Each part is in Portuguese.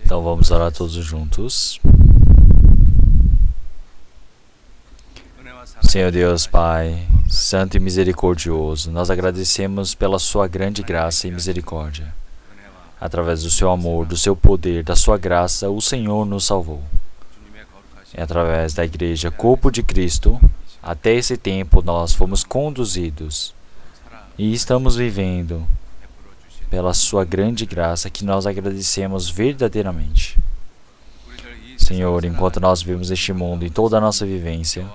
Então vamos orar todos juntos. Senhor Deus, Pai, Santo e misericordioso, nós agradecemos pela sua grande graça e misericórdia. Através do seu amor, do seu poder, da sua graça, o Senhor nos salvou. E através da Igreja, corpo de Cristo, até esse tempo nós fomos conduzidos e estamos vivendo pela sua grande graça que nós agradecemos verdadeiramente. Senhor, enquanto nós vivemos este mundo e toda a nossa vivência,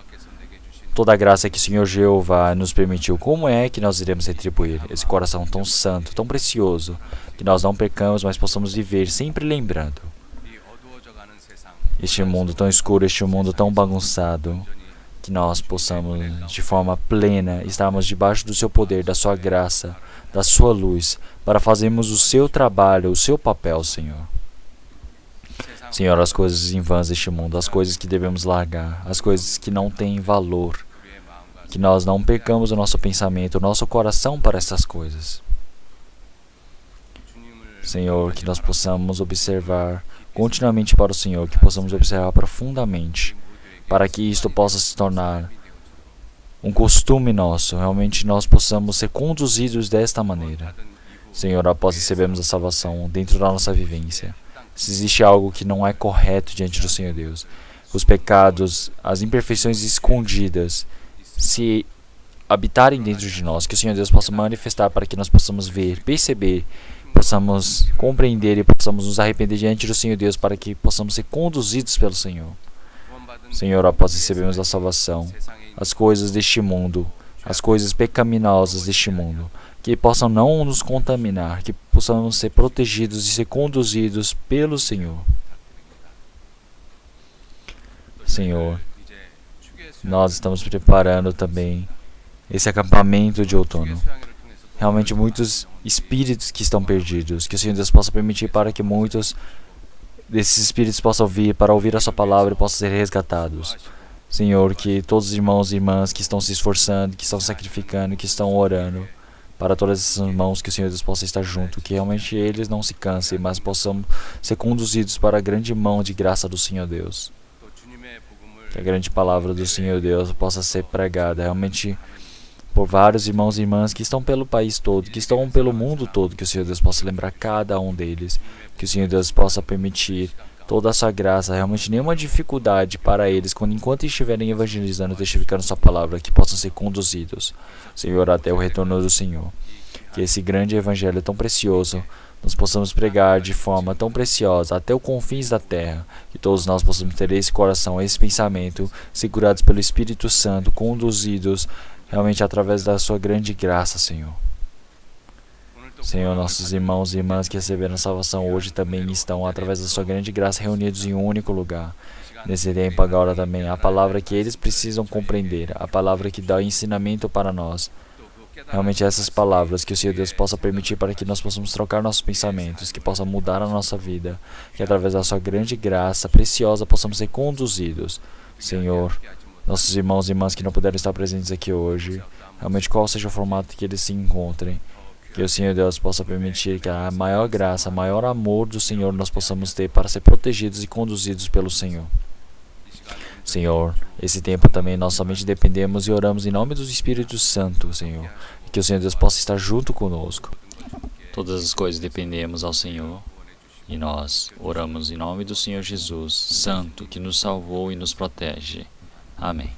toda a graça que o Senhor Jeová nos permitiu, como é que nós iremos retribuir esse coração tão santo, tão precioso, que nós não percamos, mas possamos viver sempre lembrando este mundo tão escuro, este mundo tão bagunçado, que nós possamos, de forma plena, estarmos debaixo do seu poder, da sua graça, da sua luz, para fazermos o seu trabalho, o seu papel, Senhor. Senhor, as coisas em vãs deste mundo, as coisas que devemos largar, as coisas que não têm valor, que nós não percamos o nosso pensamento, o nosso coração para essas coisas. Senhor, que nós possamos observar continuamente para o Senhor, que possamos observar profundamente, para que isto possa se tornar um costume nosso, realmente nós possamos ser conduzidos desta maneira. Senhor, após recebermos a salvação dentro da nossa vivência, se existe algo que não é correto diante do Senhor Deus, os pecados, as imperfeições escondidas, se habitarem dentro de nós, que o Senhor Deus possa manifestar para que nós possamos ver, perceber, possamos compreender e possamos nos arrepender diante do Senhor Deus para que possamos ser conduzidos pelo Senhor. Senhor, após recebermos a salvação, as coisas deste mundo, as coisas pecaminosas deste mundo, que possam não nos contaminar, que possamos ser protegidos e ser conduzidos pelo Senhor. Senhor, nós estamos preparando também esse acampamento de outono. Realmente muitos espíritos que estão perdidos, que o Senhor Deus possa permitir para que muitos desses espíritos possam vir para ouvir a sua palavra e possam ser resgatados. Senhor, que todos os irmãos e irmãs que estão se esforçando, que estão sacrificando, que estão orando, para todas essas mãos, que o Senhor Deus possa estar junto, que realmente eles não se cansem, mas possam ser conduzidos para a grande mão de graça do Senhor Deus. Que a grande palavra do Senhor Deus possa ser pregada realmente por vários irmãos e irmãs que estão pelo país todo, que estão pelo mundo todo, que o Senhor Deus possa lembrar cada um deles, que o Senhor Deus possa permitir toda a sua graça, realmente nenhuma dificuldade para eles, enquanto estiverem evangelizando, testificando sua palavra, que possam ser conduzidos, Senhor, até o retorno do Senhor. Que esse grande evangelho tão precioso nós possamos pregar de forma tão preciosa até os confins da terra, que todos nós possamos ter esse coração, esse pensamento, segurados pelo Espírito Santo, conduzidos realmente através da sua grande graça, Senhor. Senhor, nossos irmãos e irmãs que receberam a salvação hoje também estão, através da sua grande graça, reunidos em um único lugar. Nesse tempo agora também, a palavra que eles precisam compreender, a palavra que dá ensinamento para nós. Realmente essas palavras, que o Senhor Deus possa permitir para que nós possamos trocar nossos pensamentos, que possa mudar a nossa vida, que através da sua grande graça preciosa possamos ser conduzidos. Senhor, nossos irmãos e irmãs que não puderam estar presentes aqui hoje, realmente qual seja o formato que eles se encontrem, que o Senhor Deus possa permitir que a maior graça, maior amor do Senhor nós possamos ter para ser protegidos e conduzidos pelo Senhor. Senhor, esse tempo também nós somente dependemos e oramos em nome do Espírito Santo, Senhor, e que o Senhor Deus possa estar junto conosco. Todas as coisas dependemos ao Senhor e nós oramos em nome do Senhor Jesus, Santo, que nos salvou e nos protege. Amém.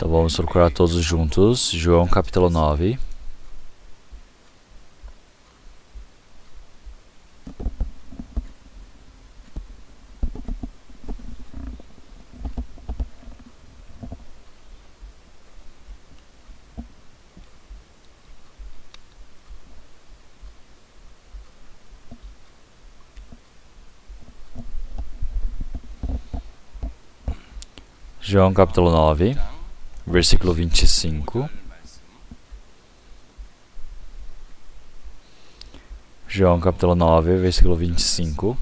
Então vamos procurar todos juntos. João capítulo 9. João capítulo 9, versículo 25. João capítulo 9, versículo 25.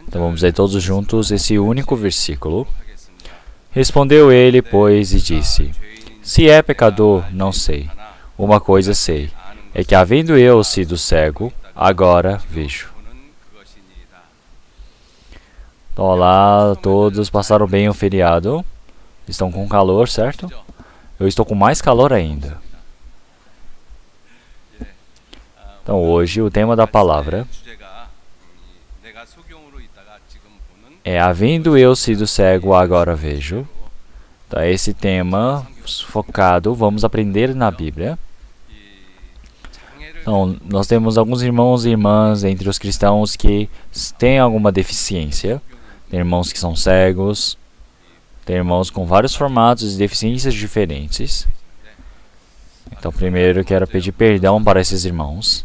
Então vamos ler todos juntos esse único versículo. Respondeu ele, pois, e disse: Se é pecador, não sei. Uma coisa sei, é que havendo eu sido cego, agora vejo. Então, olá, todos passaram bem o feriado. Estão com calor, certo? Eu estou com mais calor ainda. Então, hoje, o tema da palavra é havendo eu sido cego, agora vejo. Então, esse tema focado, vamos aprender na Bíblia. Então, nós temos alguns irmãos e irmãs entre os cristãos que têm alguma deficiência. Tem irmãos que são cegos, tem irmãos com vários formatos e deficiências diferentes. Então, primeiro, quero pedir perdão para esses irmãos,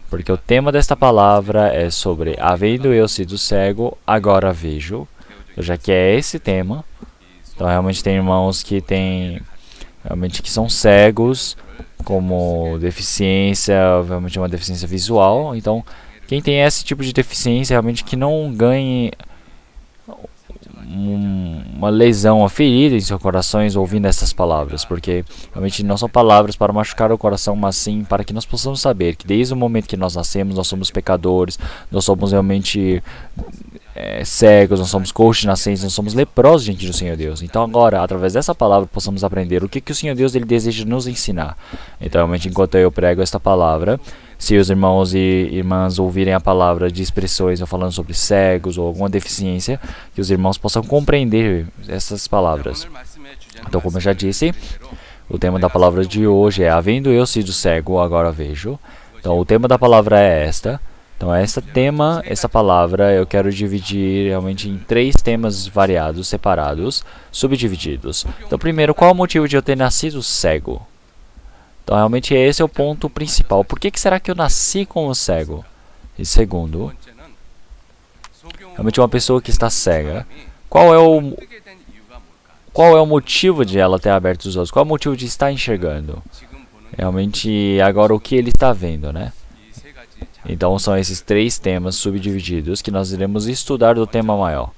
porque o tema desta palavra é sobre havendo eu sido cego, agora vejo. Já que é esse tema, então realmente tem irmãos que que são cegos, como deficiência, realmente uma deficiência visual. Então, quem tem esse tipo de deficiência, realmente que não ganhe uma lesão, uma ferida em seus corações ouvindo essas palavras, porque realmente não são palavras para machucar o coração, mas sim para que nós possamos saber que desde o momento que nós nascemos, nós somos pecadores, nós somos realmente cegos, nós somos coxos nascentes, nós somos leprosos diante do Senhor Deus. Então agora, através dessa palavra, possamos aprender o que o Senhor Deus ele deseja nos ensinar. Então realmente, enquanto eu prego esta palavra, se os irmãos e irmãs ouvirem a palavra de expressões ou falando sobre cegos ou alguma deficiência, que os irmãos possam compreender essas palavras. Então, como eu já disse, o tema da palavra de hoje é havendo eu sido cego, agora vejo. Então, o tema da palavra é esta. Então, essa palavra eu quero dividir realmente em 3 temas variados, separados, subdivididos. Então, primeiro, qual é o motivo de eu ter nascido cego? Então, realmente, esse é o ponto principal. Por que será que eu nasci como cego? E segundo, realmente uma pessoa que está cega, qual é o motivo de ela ter aberto os olhos? Qual é o motivo de estar enxergando? Realmente, agora o que ele está vendo, né? Então, são esses 3 temas subdivididos que nós iremos estudar do tema maior.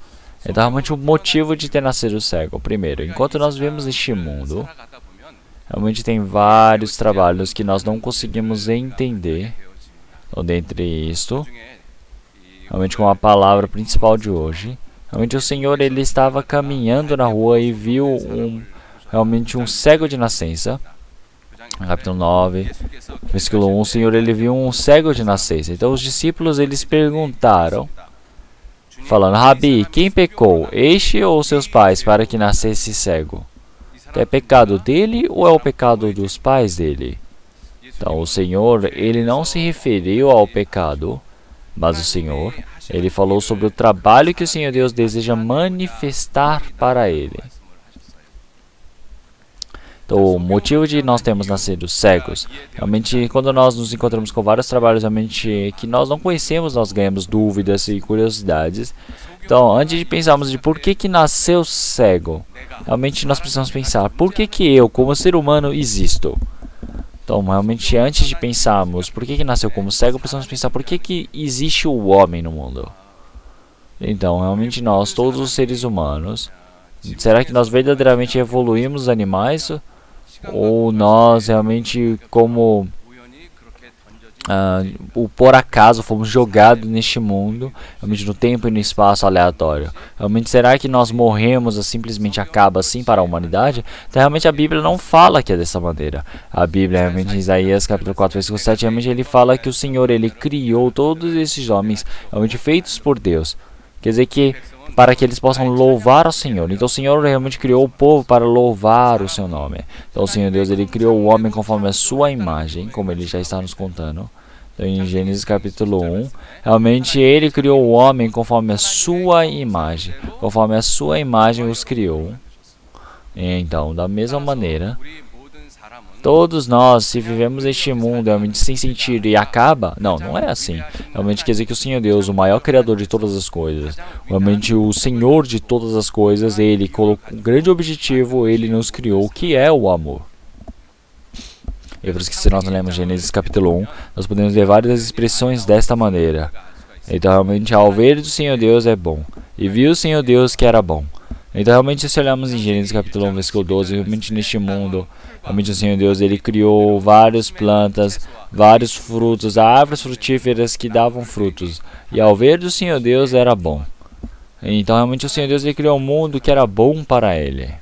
Então, realmente, o motivo de ter nascido cego. Primeiro, enquanto nós vivemos neste mundo, realmente tem vários trabalhos que nós não conseguimos entender. Então, dentre isto, realmente com a palavra principal de hoje, realmente o Senhor ele estava caminhando na rua e viu realmente um cego de nascença. Capítulo 9, versículo 1, o Senhor ele viu um cego de nascença. Então os discípulos eles perguntaram, falando: Rabi, quem pecou, este ou seus pais, para que nascesse cego? É pecado dele ou é o pecado dos pais dele? Então o Senhor ele não se referiu ao pecado, mas o Senhor ele falou sobre o trabalho que o Senhor Deus deseja manifestar para ele. Então, o motivo de nós termos nascido cegos, realmente, quando nós nos encontramos com vários trabalhos realmente que nós não conhecemos, nós ganhamos dúvidas e curiosidades. Então, antes de pensarmos de por que nasceu cego, realmente nós precisamos pensar, por que eu, como ser humano, existo? Então, realmente, antes de pensarmos por que nasceu como cego, precisamos pensar por que existe o homem no mundo. Então, realmente, nós, todos os seres humanos, será que nós verdadeiramente evoluímos os animais? Ou nós realmente, como por acaso, fomos jogados neste mundo, realmente no tempo e no espaço aleatório? Realmente, será que nós morremos e simplesmente acaba assim para a humanidade? Então, realmente, a Bíblia não fala que é dessa maneira. A Bíblia, realmente, em Isaías capítulo 4, versículo 7, realmente ele fala que o Senhor, ele criou todos esses homens, realmente feitos por Deus. Quer dizer que para que eles possam louvar ao Senhor. Então o Senhor realmente criou o povo para louvar o seu nome. Então o Senhor Deus, ele criou o homem conforme a sua imagem, como ele já está nos contando. Então, em Gênesis capítulo 1, realmente ele criou o homem conforme a sua imagem. Conforme a sua imagem os criou. Então, da mesma maneira, todos nós, se vivemos este mundo realmente sem sentido e acaba, não é assim. Realmente quer dizer que o Senhor Deus, o maior criador de todas as coisas, realmente o Senhor de todas as coisas, ele colocou um grande objetivo, ele nos criou, que é o amor. E por isso que se nós lemos Gênesis capítulo 1, nós podemos ver várias expressões desta maneira. Então realmente ao ver do Senhor Deus é bom, e viu o Senhor Deus que era bom. Então realmente se olharmos em Gênesis capítulo 1, versículo 12, realmente neste mundo, realmente o Senhor Deus, ele criou várias plantas, vários frutos, árvores frutíferas que davam frutos. E ao ver do Senhor Deus era bom. Então realmente o Senhor Deus, ele criou um mundo que era bom para ele.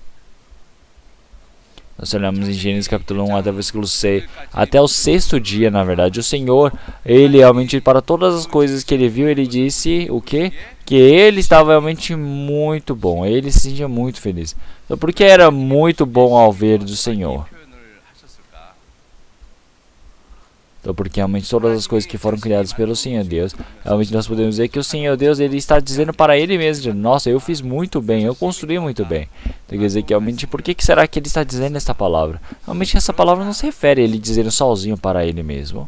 Nós olhamos em Gênesis capítulo 1 até o versículo 6, até o sexto dia, na verdade, o Senhor, ele realmente, para todas as coisas que ele viu, ele disse o quê? Que ele estava realmente muito bom, ele se sentia muito feliz. Então, por que era muito bom ao ver do Senhor? Então, porque realmente todas as coisas que foram criadas pelo Senhor Deus, realmente nós podemos dizer que o Senhor Deus, ele está dizendo para ele mesmo, nossa, eu fiz muito bem, eu construí muito bem. Então, quer dizer que realmente, por que será que ele está dizendo essa palavra? Realmente essa palavra não se refere a ele dizendo sozinho para ele mesmo.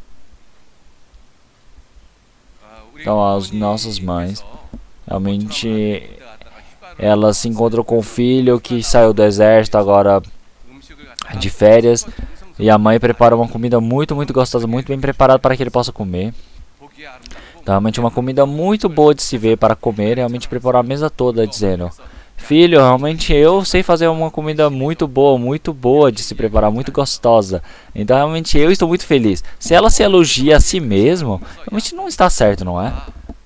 Então, as nossas mães, realmente, elas se encontram com o filho que saiu do exército agora de férias. E a mãe prepara uma comida muito gostosa, muito bem preparada para que ele possa comer. Então, realmente uma comida muito boa de se ver para comer. Realmente preparou a mesa toda dizendo: filho, realmente eu sei fazer uma comida muito boa de se preparar, muito gostosa. Então realmente eu estou muito feliz. Se ela se elogia a si mesma, realmente não está certo, não é?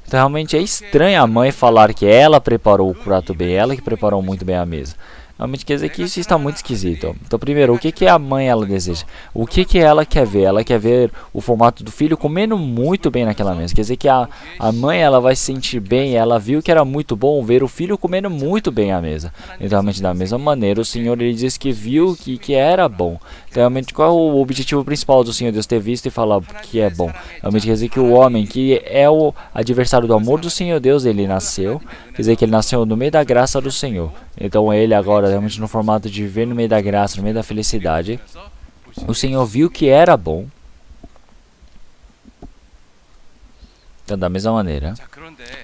Então realmente é estranho a mãe falar que ela preparou o prato bem, ela que preparou muito bem a mesa. Realmente quer dizer que isso está muito esquisito. Então, primeiro, o que a mãe ela deseja? O que ela quer ver? Ela quer ver o formato do filho comendo muito bem naquela mesa. Quer dizer que a mãe ela vai se sentir bem. Ela viu que era muito bom ver o filho comendo muito bem à mesa. Então, realmente, da mesma maneira, o Senhor ele diz que viu que era bom. Então, realmente, qual é o objetivo principal do Senhor Deus ter visto e falar que é bom? Realmente quer dizer que o homem, que é o adversário do amor do Senhor Deus, ele nasceu. Quer dizer que ele nasceu no meio da graça do Senhor. Então ele agora, realmente no formato de viver no meio da graça, no meio da felicidade, o Senhor viu que era bom. Então da mesma maneira.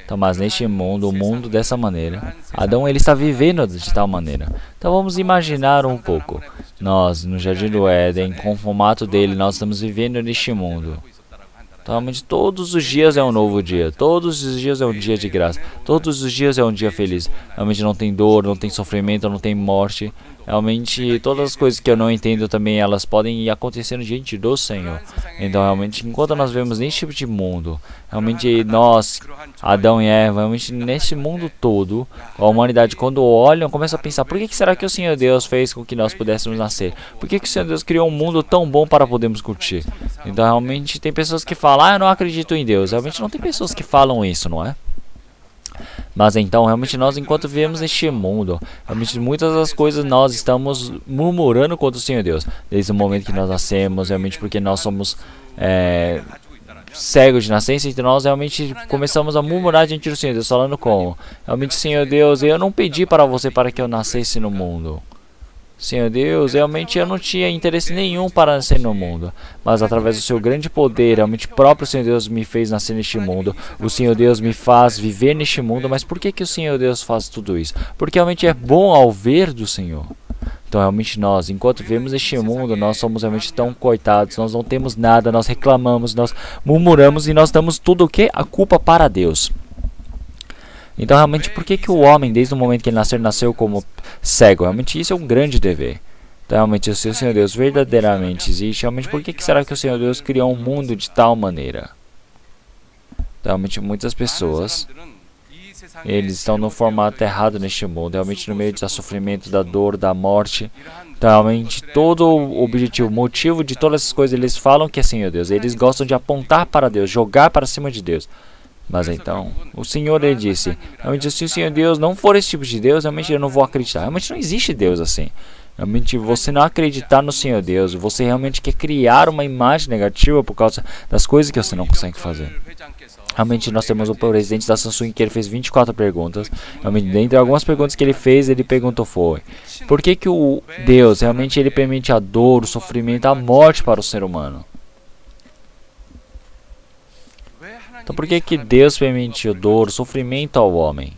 Então, mas neste mundo, o mundo dessa maneira, Adão ele está vivendo de tal maneira. Então vamos imaginar um pouco. Nós, no Jardim do Éden, com o formato dele, nós estamos vivendo neste mundo. Então, realmente, todos os dias é um novo dia. Todos os dias é um dia de graça. Todos os dias é um dia feliz. Realmente não tem dor, não tem sofrimento, não tem morte. Realmente, todas as coisas que eu não entendo também, elas podem ir acontecendo diante do Senhor. Então, realmente, enquanto nós vemos nesse tipo de mundo, realmente nós, Adão e Eva, realmente nesse mundo todo, a humanidade, quando olham, começa a pensar, por que será que o Senhor Deus fez com que nós pudéssemos nascer? Por que o Senhor Deus criou um mundo tão bom para podermos curtir? Então, realmente, tem pessoas que falam, eu não acredito em Deus. Realmente, não tem pessoas que falam isso, não é? Mas então, realmente nós, enquanto vivemos neste mundo, realmente muitas das coisas nós estamos murmurando contra o Senhor Deus. Desde o momento que nós nascemos, realmente porque nós somos cegos de nascença, então nós realmente começamos a murmurar diante do Senhor Deus, falando como? Realmente, Senhor Deus, eu não pedi para você para que eu nascesse no mundo. Senhor Deus, realmente eu não tinha interesse nenhum para nascer no mundo, mas através do seu grande poder, realmente próprio Senhor Deus me fez nascer neste mundo, o Senhor Deus me faz viver neste mundo, mas por que o Senhor Deus faz tudo isso? Porque realmente é bom ao ver do Senhor. Então realmente nós, enquanto vivemos neste mundo, nós somos realmente tão coitados, nós não temos nada, nós reclamamos, nós murmuramos e nós damos tudo o que? A culpa para Deus. Então realmente por que o homem, desde o momento que ele nasceu como cego? Realmente isso é um grande dever. Então realmente se o Senhor Deus verdadeiramente existe, realmente por que será que o Senhor Deus criou um mundo de tal maneira? Então, realmente muitas pessoas, eles estão no formato errado neste mundo, realmente no meio do sofrimento, da dor, da morte. Então realmente todo o objetivo, o motivo de todas essas coisas, eles falam que é Senhor Deus. Eles gostam de apontar para Deus, jogar para cima de Deus. Mas então, o Senhor ele disse, realmente se o Senhor Deus não for esse tipo de Deus, realmente eu não vou acreditar. Realmente não existe Deus assim. Realmente você não acreditar no Senhor Deus, você realmente quer criar uma imagem negativa por causa das coisas que você não consegue fazer. Realmente nós temos o presidente da Samsung que ele fez 24 perguntas. Realmente, dentre algumas perguntas que ele perguntou foi: por que que o Deus realmente ele permite a dor, o sofrimento, a morte para o ser humano? Então por que que Deus permitiu dor, sofrimento ao homem?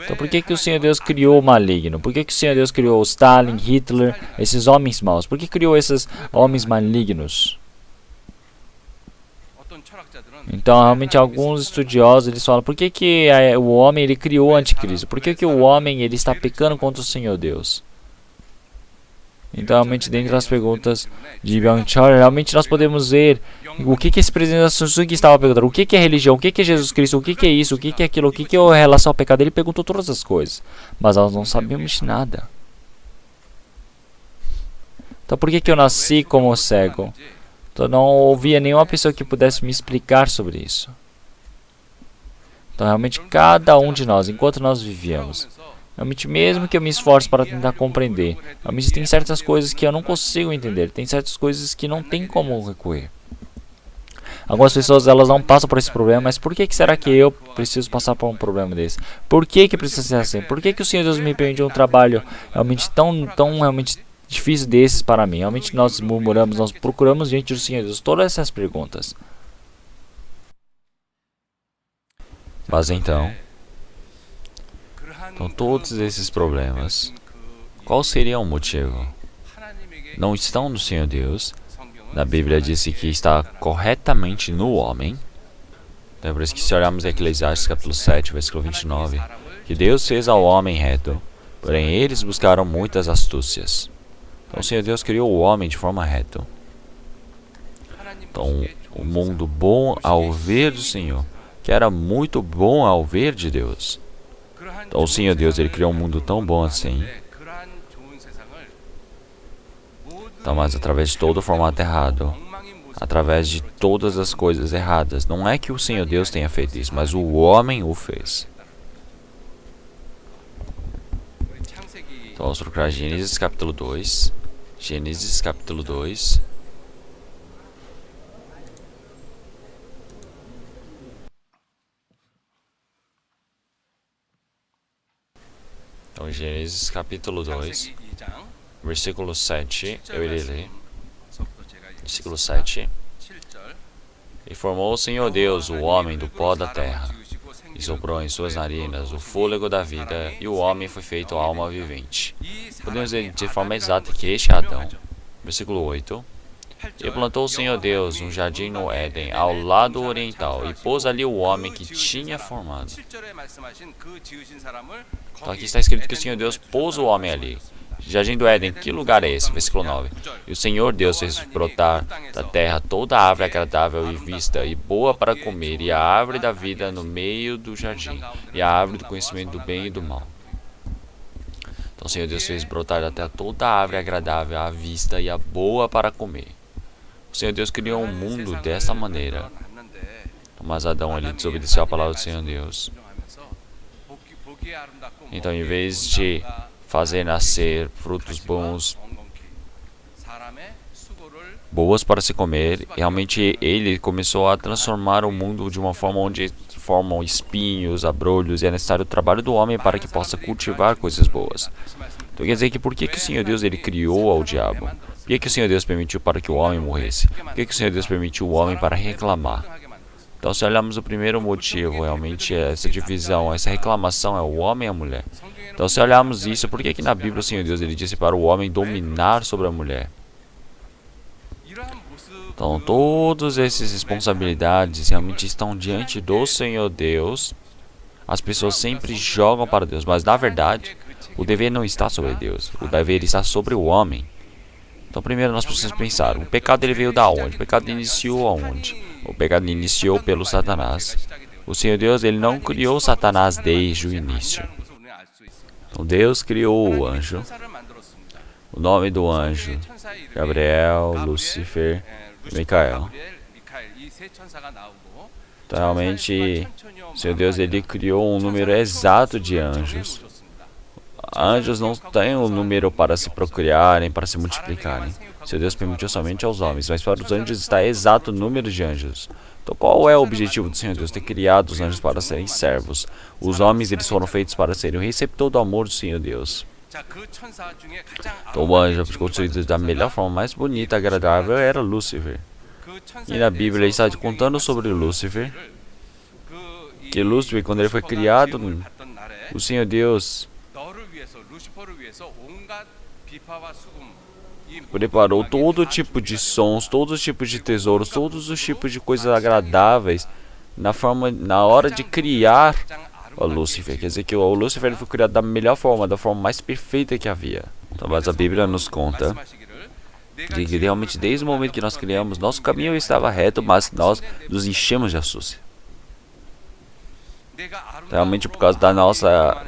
Então por que que o Senhor Deus criou o maligno? Por que que o Senhor Deus criou Stalin, Hitler, esses homens maus? Por que criou esses homens malignos? Então realmente alguns estudiosos eles falam: por que que o homem ele criou o anticristo? Por que que o homem ele está pecando contra o Senhor Deus? Então realmente dentro das perguntas de Byung-Chul, realmente nós podemos ver o que que esse presidente da Samsung estava perguntando. O que que é religião? O que que é Jesus Cristo? O que que é isso? O que que é aquilo? O que que é a relação ao pecado? Ele perguntou todas as coisas, mas nós não sabíamos de nada. Então por que que eu nasci como cego? Então não ouvia nenhuma pessoa que pudesse me explicar sobre isso. Então realmente cada um de nós, enquanto nós vivíamos, realmente mesmo que eu me esforce para tentar compreender, realmente tem certas coisas que eu não consigo entender, tem certas coisas que não tem como recorrer. Algumas pessoas elas não passam por esse problema, mas por que será que eu preciso passar por um problema desse? Por que precisa ser assim? Por que o Senhor Deus me permite um trabalho realmente tão realmente difícil desses para mim? Realmente nós murmuramos, nós procuramos diante do Senhor Deus todas essas perguntas. Mas então todos esses problemas, qual seria o motivo? Não estão no Senhor Deus. Na Bíblia diz que está corretamente no homem. Então é por isso que se olharmos em Eclesiastes capítulo 7, versículo 29, que Deus fez ao homem reto, porém eles buscaram muitas astúcias. Então o Senhor Deus criou o homem de forma reta. Então o mundo bom ao ver do Senhor, que era muito bom ao ver de Deus. Então o Senhor Deus ele criou um mundo tão bom assim. Então, mas através de todo o formato errado, através de todas as coisas erradas, não é que o Senhor Deus tenha feito isso, mas o homem o fez. Então vamos procurar Gênesis capítulo 2. Gênesis capítulo 2. Então Gênesis capítulo 2, versículo 7, eu irei ler. Versículo 7. E formou o Senhor Deus o homem do pó da terra, e soprou em suas narinas o fôlego da vida, e o homem foi feito alma vivente. Podemos dizer de forma exata que este é Adão. Versículo 8. E plantou o Senhor Deus um jardim no Éden, ao lado oriental, e pôs ali o homem que tinha formado. Então aqui está escrito que o Senhor Deus pôs o homem ali. Jardim do Éden, que lugar é esse? Versículo 9. E o Senhor Deus fez brotar da terra toda a árvore agradável e vista e boa para comer, e a árvore da vida no meio do jardim, e a árvore do conhecimento do bem e do mal. Então o Senhor Deus fez brotar da terra toda a árvore agradável à vista e a boa para comer. O Senhor Deus criou um mundo desta maneira. Mas Adão ele desobedeceu a palavra do Senhor Deus. Então, em vez de fazer nascer frutos bons para se comer, realmente ele começou a transformar o mundo de uma forma onde formam espinhos, abrolhos, e é necessário o trabalho do homem para que possa cultivar coisas boas. Então quer dizer que por que o Senhor Deus ele criou ao diabo? Por que o Senhor Deus permitiu para que o homem morresse? Por que o Senhor Deus permitiu o homem para reclamar? Então, se olharmos o primeiro motivo, realmente essa divisão, essa reclamação é o homem e a mulher. Então, se olharmos isso, por que na Bíblia o Senhor Deus ele disse para o homem dominar sobre a mulher? Então, todas essas responsabilidades realmente estão diante do Senhor Deus. As pessoas sempre jogam para Deus, mas na verdade, o dever não está sobre Deus, o dever está sobre o homem. Então, primeiro nós precisamos pensar, o pecado ele veio da onde? O pecado iniciou aonde? O pecado iniciou pelo Satanás. O Senhor Deus ele não criou Satanás desde o início. Então, Deus criou o anjo. O nome do anjo, Gabriel, Lúcifer e Micael. Então, realmente, o Senhor Deus, ele criou um número exato de anjos. Anjos não têm um número para se procriarem, para se multiplicarem. O Senhor Deus permitiu somente aos homens, mas para os anjos está exato número de anjos. Então, qual é o objetivo do Senhor Deus? Ter criado os anjos para serem servos. Os homens, eles foram feitos para serem o receptor do amor do Senhor Deus. Então, o anjo, construído da melhor forma, mais bonita, agradável, era Lúcifer. E na Bíblia ele está contando sobre Lúcifer, que Lúcifer, quando ele foi criado, o Senhor Deus preparou todo tipo de sons, todos os tipos de tesouros, todos os tipos de coisas agradáveis na hora de criar o Lúcifer. Quer dizer que o Lúcifer ele foi criado da melhor forma, da forma mais perfeita que havia. Então, mas a Bíblia nos conta de que realmente desde o momento que nós criamos, nosso caminho estava reto, mas nós nos enchemos de astúcia. Realmente por causa da nossa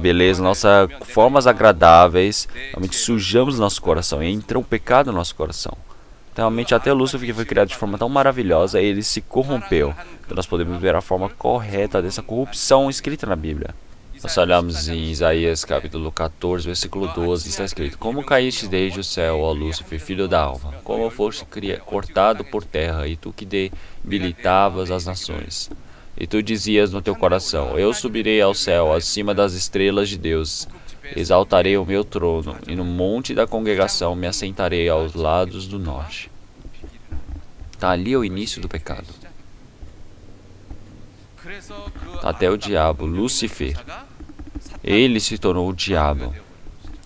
beleza, nossas formas agradáveis, realmente sujamos nosso coração e entrou o pecado no nosso coração. Então, realmente até o Lúcifer, que foi criado de forma tão maravilhosa, ele se corrompeu. Então nós podemos ver a forma correta dessa corrupção escrita na Bíblia. Nós olhamos em Isaías capítulo 14, versículo 12, está escrito: Como caíste desde o céu, ó Lúcifer, filho da alva, como foste cortado por terra, e tu que debilitavas as nações. E tu dizias no teu coração: Eu subirei ao céu, acima das estrelas de Deus, exaltarei o meu trono, e no monte da congregação me assentarei aos lados do norte. Está ali o início do pecado. Até o diabo, Lúcifer, ele se tornou o diabo.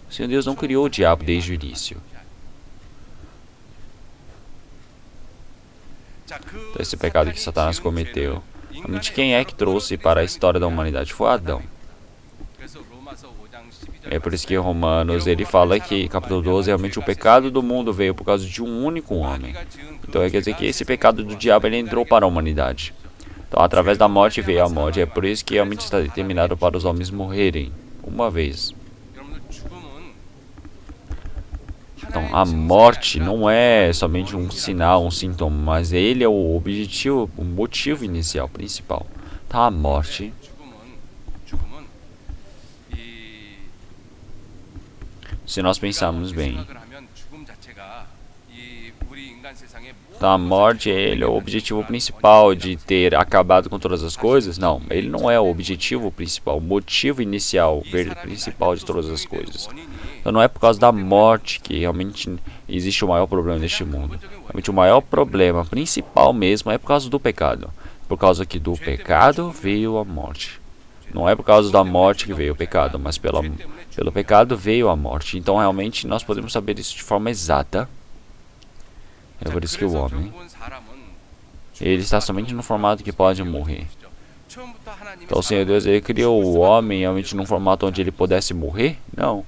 O Senhor Deus não criou o diabo desde o início. Então, esse pecado que Satanás cometeu, realmente quem é que trouxe para a história da humanidade? Foi Adão. É por isso que em Romanos ele fala que, capítulo 12, realmente o pecado do mundo veio por causa de um único homem. Então quer dizer que esse pecado do diabo ele entrou para a humanidade. Então, através da morte veio a morte. É por isso que realmente está determinado para os homens morrerem uma vez. Então, a morte não é somente um sinal, um sintoma, mas ele é o objetivo, o motivo inicial, principal. Então, a morte, se nós pensarmos bem, então, a morte ele é o objetivo principal de ter acabado com todas as coisas? Não, ele não é o objetivo principal, o motivo inicial, principal de todas as coisas. Então não é por causa da morte que realmente existe o maior problema neste mundo. Realmente o maior problema principal mesmo é por causa do pecado. Por causa que do pecado veio a morte. Não é por causa da morte que veio o pecado, mas pelo pecado veio a morte. Então realmente nós podemos saber isso de forma exata. É por isso que o homem, ele está somente no formato que pode morrer. Então o Senhor Deus, ele criou o homem realmente num formato onde ele pudesse morrer? Não.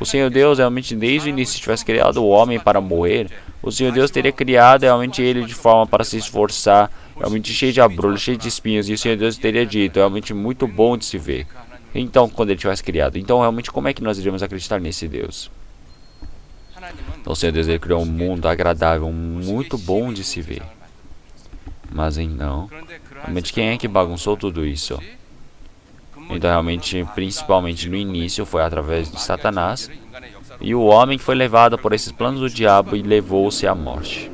O Senhor Deus realmente desde o início tivesse criado o homem para morrer, o Senhor Deus teria criado realmente ele de forma para se esforçar, realmente cheio de abrolhos, cheio de espinhos, e o Senhor Deus teria dito, realmente muito bom de se ver. Então, quando ele tivesse criado, então realmente como é que nós iríamos acreditar nesse Deus? Então, o Senhor Deus ele criou um mundo agradável, muito bom de se ver. Mas então, realmente quem é que bagunçou tudo isso? Então, realmente, principalmente no início, foi através de Satanás. E o homem que foi levado por esses planos do diabo e levou-se à morte.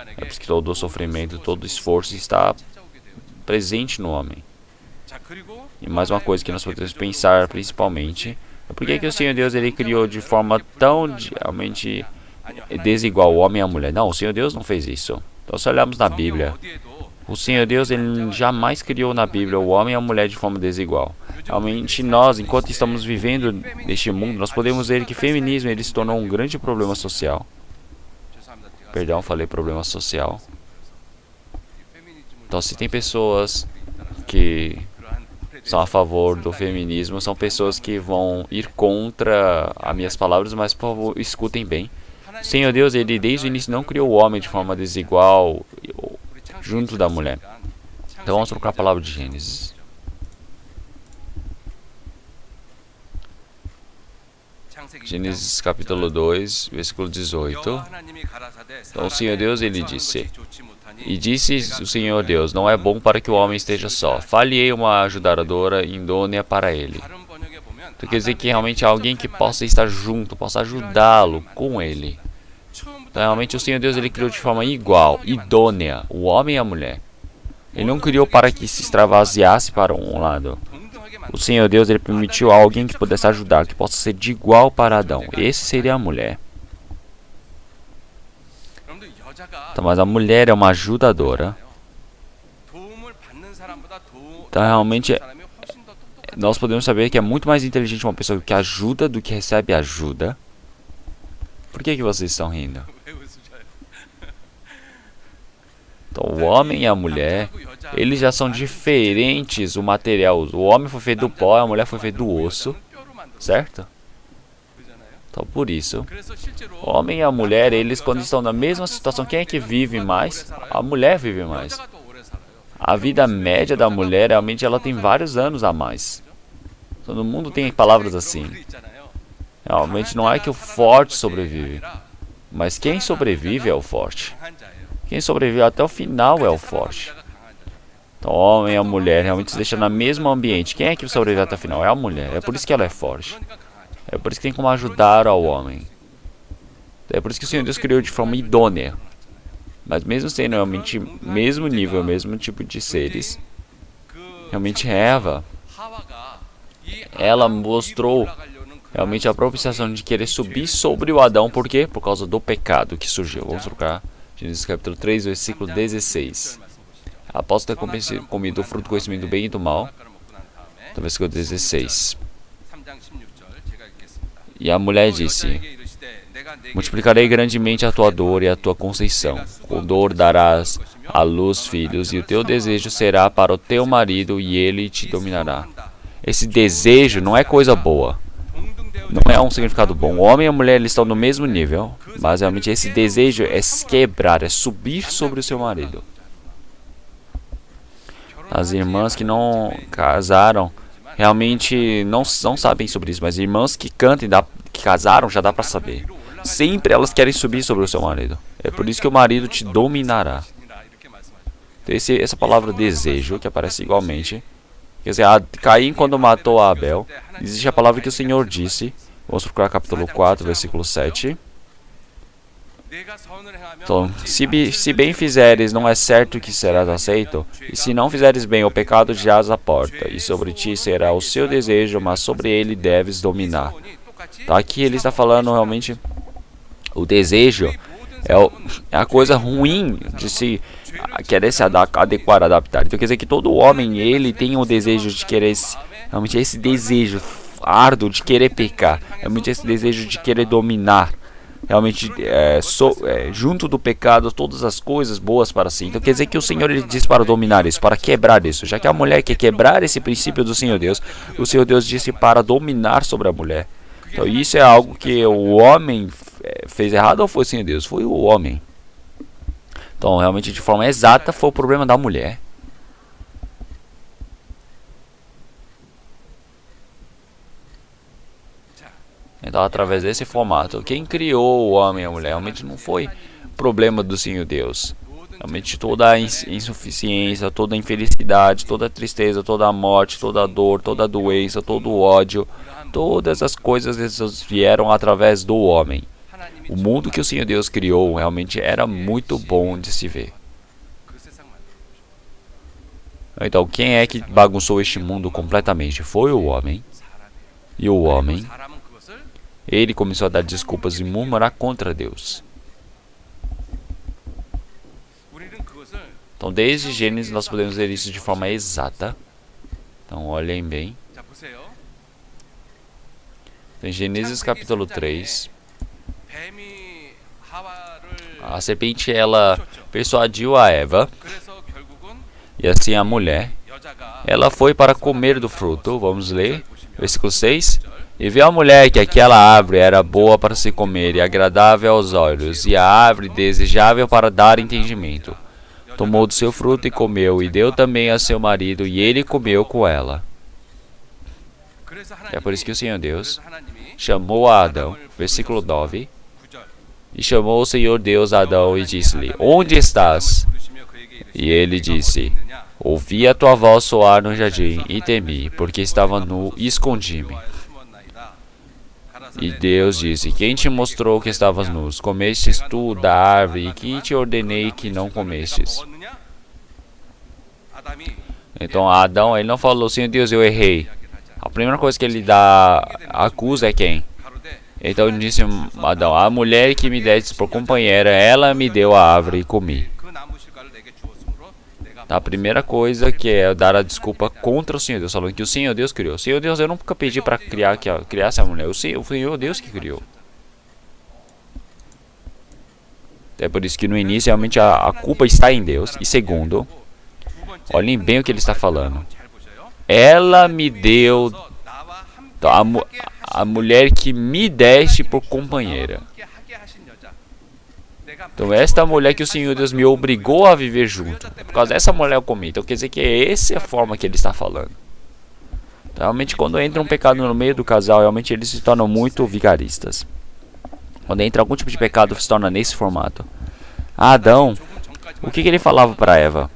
É por isso que todo o sofrimento, todo o esforço está presente no homem. E mais uma coisa que nós podemos pensar principalmente é por que o Senhor Deus ele criou de forma tão realmente desigual o homem e a mulher. Não, o Senhor Deus não fez isso. Então se olharmos na Bíblia, o Senhor Deus ele jamais criou na Bíblia o homem e a mulher de forma desigual. Realmente nós, enquanto estamos vivendo neste mundo, nós podemos ver que o feminismo ele se tornou um grande problema social. Perdão, falei problema social. Então se tem pessoas que são a favor do feminismo, são pessoas que vão ir contra as minhas palavras, mas por favor, escutem bem. O Senhor Deus, ele desde o início não criou o homem de forma desigual junto da mulher. Então vamos trocar a palavra de Gênesis. Gênesis capítulo 2, versículo 18. Então o Senhor Deus, ele disse: E disse o Senhor Deus, não é bom para que o homem esteja só. Falhei uma ajudadora idônea para ele. Então quer dizer que realmente há alguém que possa estar junto, possa ajudá-lo com ele. Então realmente o Senhor Deus, ele criou de forma igual, idônea, o homem e a mulher. Ele não criou para que se extravasiasse para um lado. O Senhor Deus, ele permitiu a alguém que pudesse ajudar, que possa ser de igual para Adão. Esse seria a mulher. Então, mas a mulher é uma ajudadora. Então realmente nós podemos saber que é muito mais inteligente uma pessoa que ajuda do que recebe ajuda. Por que vocês estão rindo? Então o homem e a mulher, eles já são diferentes, o material. O homem foi feito do pó, a mulher foi feita do osso, certo? Então por isso, o homem e a mulher, eles quando estão na mesma situação, quem é que vive mais? A mulher vive mais. A vida média da mulher, realmente, ela tem vários anos a mais. Todo mundo tem palavras assim. Realmente não é que o forte sobrevive, mas quem sobrevive é o forte. Quem sobrevive até o final é o forte. Então, o homem e a mulher realmente se deixam no mesmo ambiente. Quem é que sobrevive até o final? É a mulher. É por isso que ela é forte. É por isso que tem como ajudar ao homem. É por isso que o Senhor Deus criou de forma idônea. Mas mesmo sendo realmente mesmo nível, mesmo tipo de seres, realmente Eva, ela mostrou realmente a propiciação de querer subir sobre o Adão. Por quê? Por causa do pecado que surgiu. Vamos trocar. Gênesis capítulo 3, versículo 16. Após ter comido o fruto do conhecimento do bem e do mal. Então, versículo 16. E a mulher disse: Multiplicarei grandemente a tua dor e a tua conceição. Com dor darás à luz filhos, e o teu desejo será para o teu marido, e ele te dominará. Esse desejo não é coisa boa. Não é um significado bom. O homem e a mulher, eles estão no mesmo nível, mas realmente esse desejo é quebrar, é subir sobre o seu marido. As irmãs que não casaram realmente não sabem sobre isso, mas irmãs que cantam que casaram já dá para saber. Sempre elas querem subir sobre o seu marido. É por isso que o marido te dominará. Então, essa palavra desejo, que aparece igualmente, quer dizer, Caim quando matou a Abel, existe a palavra que o Senhor disse. Vamos procurar capítulo 4, versículo 7. Então, se bem fizeres, não é certo que serás aceito. E se não fizeres bem, o pecado jaz à porta. E sobre ti será o seu desejo, mas sobre ele deves dominar. Então, aqui ele está falando realmente, o desejo é a coisa ruim de se querer se adequar, adaptar. Então quer dizer que todo homem, ele tem o desejo de querer, realmente esse desejo árduo de querer pecar, realmente esse desejo de querer dominar, realmente junto do pecado todas as coisas boas para si. Então quer dizer que o Senhor, ele diz para dominar isso, para quebrar isso. Já que a mulher quer quebrar esse princípio do Senhor Deus, o Senhor Deus disse para dominar sobre a mulher. Então isso é algo que o homem fez errado, ou foi o Senhor Deus? Foi o homem. Então realmente de forma exata foi o problema da mulher. Então através desse formato, quem criou o homem e a mulher realmente não foi problema do Senhor Deus. Realmente toda a insuficiência, toda a infelicidade, toda a tristeza, toda a morte, toda a dor, toda a doença, todo o ódio, todas as coisas essas vieram através do homem. O mundo que o Senhor Deus criou realmente era muito bom de se ver. Então, quem é que bagunçou este mundo completamente? Foi o homem. E o homem, ele começou a dar desculpas e murmurar contra Deus. Então, desde Gênesis, nós podemos ver isso de forma exata. Então, olhem bem. Em Gênesis capítulo 3, a serpente, ela persuadiu a Eva, e assim a mulher, ela foi para comer do fruto. Vamos ler, versículo 6. E viu a mulher que aquela árvore era boa para se comer e agradável aos olhos, e a árvore desejável para dar entendimento. Tomou do seu fruto e comeu, e deu também a seu marido, e ele comeu com ela. É por isso que o Senhor Deus chamou a Adão, versículo 9, e chamou o Senhor Deus a Adão e disse-lhe, onde estás? E ele disse, ouvi a tua voz soar no jardim e temi, porque estava nu e escondi-me. E Deus disse, quem te mostrou que estavas nus? Comestes tu da árvore e que te ordenei que não comestes? Então Adão, ele não falou, Senhor Deus, eu errei. A primeira coisa que ele acusa é quem? Então ele disse a Adão, a mulher que me deste por companheira, ela me deu a árvore e comi. A primeira coisa que é dar a desculpa contra o Senhor Deus, falando que o Senhor Deus criou. Senhor Deus, eu nunca pedi para criar essa mulher, o Senhor Deus que criou. É por isso que no início realmente a culpa está em Deus. E segundo, olhem bem o que ele está falando. Ela me deu, a mulher que me deste por companheira. Então esta mulher que o Senhor Deus me obrigou a viver junto. Por causa dessa mulher eu comi. Então quer dizer que essa é a forma que ele está falando. Então, realmente quando entra um pecado no meio do casal, realmente eles se tornam muito vigaristas. Quando entra algum tipo de pecado, se torna nesse formato. Adão, o que ele falava para Eva?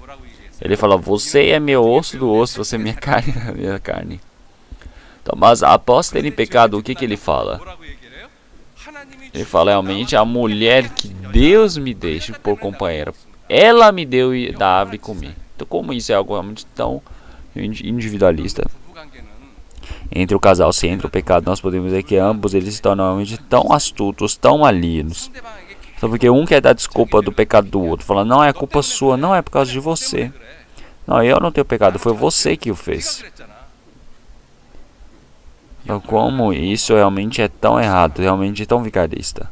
Ele falava, você é meu osso do osso, você é minha carne da minha carne. Então, mas após terem pecado, o que ele fala? Ele fala realmente, a mulher que Deus me deixa por companheira, ela me deu da árvore e comi. Então como isso é algo realmente tão individualista? Entre o casal, se entra o pecado, nós podemos dizer que ambos eles se tornam realmente tão astutos, tão malignos. Só porque um quer dar desculpa do pecado do outro, falando, não é culpa sua, não é por causa de você. Não, eu não tenho pecado, foi você que o fez. Então como isso realmente é tão errado, realmente é tão vigarista.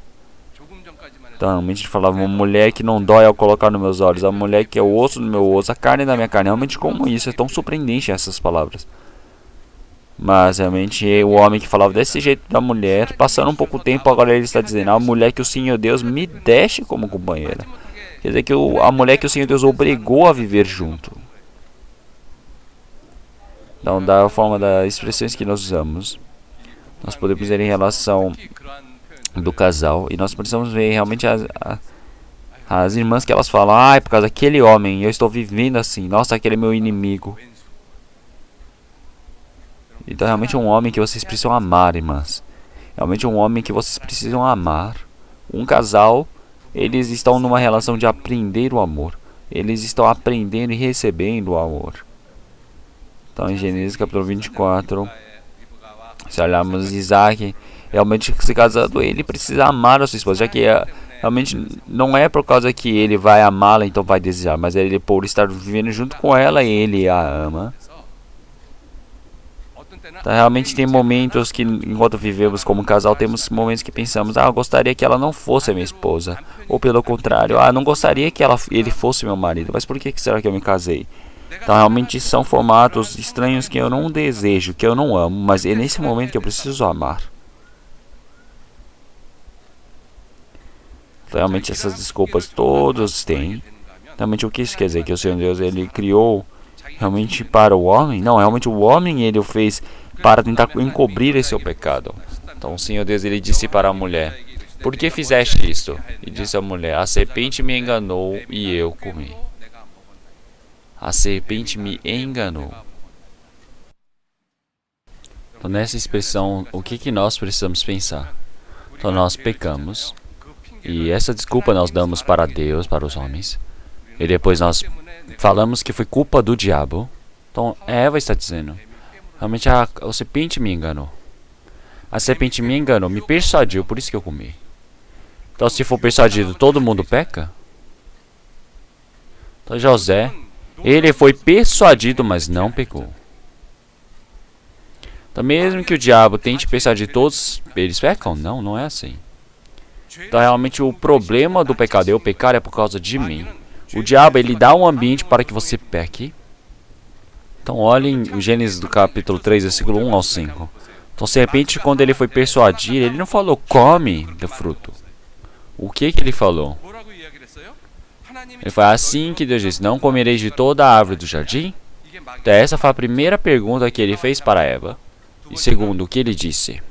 Então realmente falava, uma mulher que não dói ao colocar nos meus olhos, a mulher que é o osso do meu osso, a carne da minha carne. Realmente como isso é tão surpreendente essas palavras. Mas realmente o homem que falava desse jeito da mulher, passando um pouco tempo, agora ele está dizendo, a mulher que o Senhor Deus me deixe como companheira. Quer dizer que a mulher que o Senhor Deus obrigou a viver junto. Então, da forma das expressões que nós usamos, nós podemos ver em relação do casal. E nós precisamos ver realmente as irmãs que elas falam, é por causa daquele homem, eu estou vivendo assim, nossa, aquele é meu inimigo. Então, realmente é um homem que vocês precisam amar, irmãs. Realmente é um homem que vocês precisam amar. Um casal, eles estão numa relação de aprender o amor. Eles estão aprendendo e recebendo o amor. Então, em Gênesis capítulo 24, se olharmos Isaac, realmente se casando, ele precisa amar a sua esposa, já que realmente não é por causa que ele vai amá-la, então vai desejar, mas é ele por estar vivendo junto com ela e ele a ama. Então, realmente tem momentos que, enquanto vivemos como casal, temos momentos que pensamos, eu gostaria que ela não fosse a minha esposa. Ou pelo contrário, não gostaria que ele fosse meu marido, mas por que será que eu me casei? Então realmente são formatos estranhos que eu não desejo, que eu não amo, mas é nesse momento que eu preciso amar. Então, realmente essas desculpas todos têm. Realmente o que isso quer dizer? Que o Senhor Deus ele criou realmente para o homem? Não, realmente o homem ele o fez para tentar encobrir esse seu pecado. Então o Senhor Deus ele disse para a mulher, por que fizeste isto? E disse a mulher, a serpente me enganou e eu comi. A serpente me enganou. Então, nessa expressão, o que nós precisamos pensar? Então, nós pecamos. E essa desculpa nós damos para Deus, para os homens. E depois nós falamos que foi culpa do diabo. Então, Eva está dizendo, realmente a serpente me enganou. A serpente me enganou, me persuadiu, por isso que eu comi. Então, se for persuadido, todo mundo peca? Então, José... ele foi persuadido, mas não pecou. Então, mesmo que o diabo tente persuadir todos, eles pecam? Não, não é assim. Então, realmente, o problema do pecado, eu pecar, é por causa de mim. O diabo, ele dá um ambiente para que você peque. Então, olhem o Gênesis do capítulo 3, versículo 1 ao 5. Então, de repente, quando ele foi persuadir, ele não falou, come do fruto. O que ele falou? Ele foi assim que Deus disse, não comereis de toda a árvore do jardim? Então essa foi a primeira pergunta que ele fez para Eva. E segundo, o que ele disse?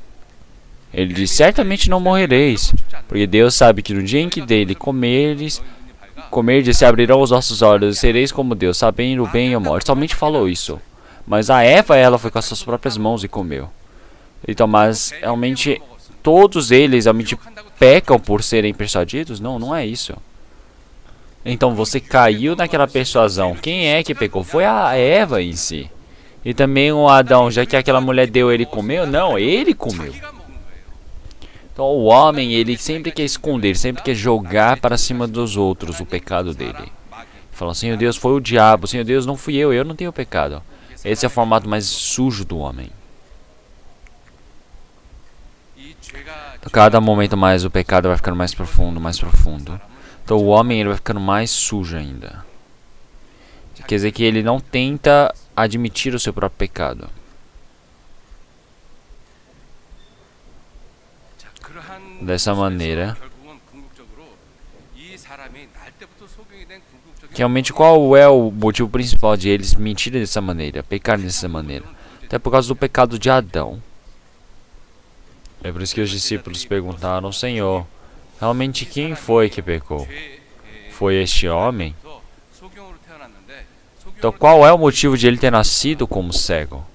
Ele diz: certamente não morrereis, porque Deus sabe que no dia em que dele comerdes, se abrirão os vossos olhos, e sereis como Deus, sabendo o bem e o mal. Ele somente falou isso. Mas a Eva, ela foi com as suas próprias mãos e comeu. Então, mas realmente todos eles realmente pecam por serem persuadidos? Não, não é isso. Então você caiu naquela persuasão. Quem é que pecou? Foi a Eva em si. E também o Adão, já que aquela mulher deu, ele comeu? Não, ele comeu. Então o homem, ele sempre quer esconder, sempre quer jogar para cima dos outros o pecado dele. Fala: Senhor Deus, foi o diabo. Senhor Deus, não fui eu não tenho pecado. Esse é o formato mais sujo do homem. Então, cada momento mais o pecado vai ficando mais profundo, mais profundo. Então o homem, ele vai ficando mais sujo ainda. Quer dizer que ele não tenta admitir o seu próprio pecado. Dessa maneira, realmente qual é o motivo principal de eles mentirem dessa maneira, pecarem dessa maneira? Até por causa do pecado de Adão. É por isso que os discípulos perguntaram: Senhor, realmente quem foi que pecou? Foi este homem? Então qual é o motivo de ele ter nascido como cego?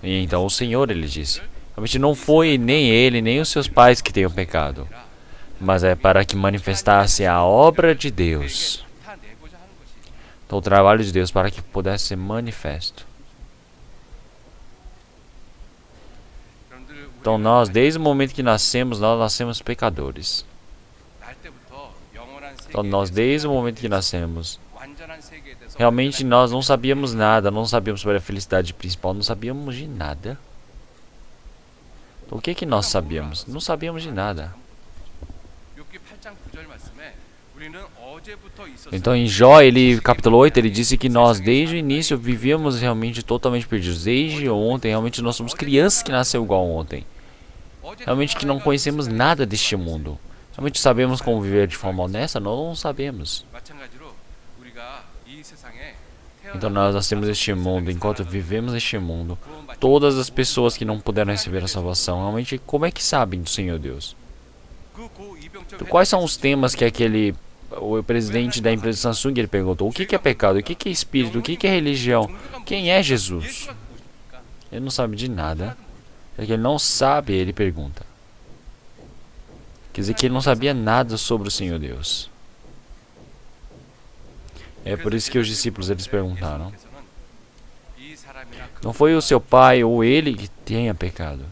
E então o Senhor, ele disse: realmente não foi nem ele, nem os seus pais que tenham pecado, mas é para que manifestasse a obra de Deus. Então o trabalho de Deus para que pudesse ser manifesto. Então nós, desde o momento que nascemos, nós nascemos pecadores. Então nós, desde o momento que nascemos, realmente nós não sabíamos nada, não sabíamos sobre a felicidade principal, não sabíamos de nada. Então, o que nós sabíamos? Não sabíamos de nada. Então em Jó, capítulo 8, ele disse que nós desde o início vivíamos realmente totalmente perdidos. Desde ontem, realmente nós somos crianças que nasceu igual ontem. Realmente que não conhecemos nada deste mundo. Realmente sabemos como viver de forma honesta? Não sabemos. Então nós nascemos neste mundo, enquanto vivemos neste mundo, todas as pessoas que não puderam receber a salvação, realmente como é que sabem do Senhor Deus? Então, quais são os temas que o presidente da empresa Samsung ele perguntou? O que é pecado? O que é espírito? O que é religião? Quem é Jesus? Ele não sabe de nada. Porque ele não sabe, ele pergunta. Quer dizer que ele não sabia nada sobre o Senhor Deus. É por isso que os discípulos eles perguntaram: não foi o seu pai ou ele que tenha pecado?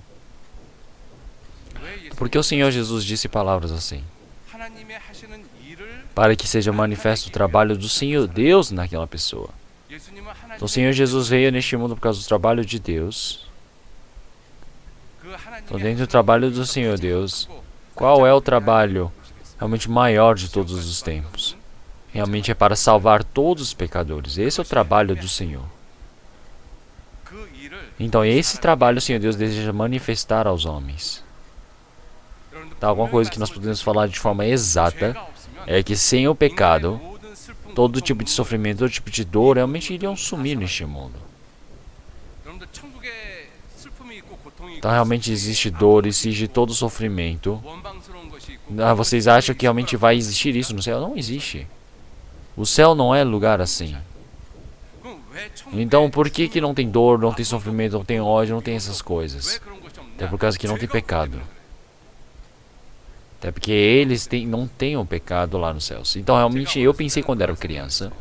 Porque o Senhor Jesus disse palavras assim: para que seja manifesto o trabalho do Senhor Deus naquela pessoa. Então o Senhor Jesus veio neste mundo por causa do trabalho de Deus. Então dentro do trabalho do Senhor Deus, qual é o trabalho realmente maior de todos os tempos? Realmente é para salvar todos os pecadores. Esse é o trabalho do Senhor. Então esse trabalho o Senhor Deus deseja manifestar aos homens. Então, alguma coisa que nós podemos falar de forma exata é que sem o pecado, todo tipo de sofrimento, todo tipo de dor realmente iriam sumir neste mundo. Então realmente existe dor, existe todo sofrimento. Vocês acham que realmente vai existir isso no céu? Não existe. O céu não é lugar assim. Então por que não tem dor, não tem sofrimento, não tem ódio, não tem essas coisas? É por causa que não tem pecado. Até porque eles não têm o pecado lá nos céus. Então realmente eu pensei quando era criança.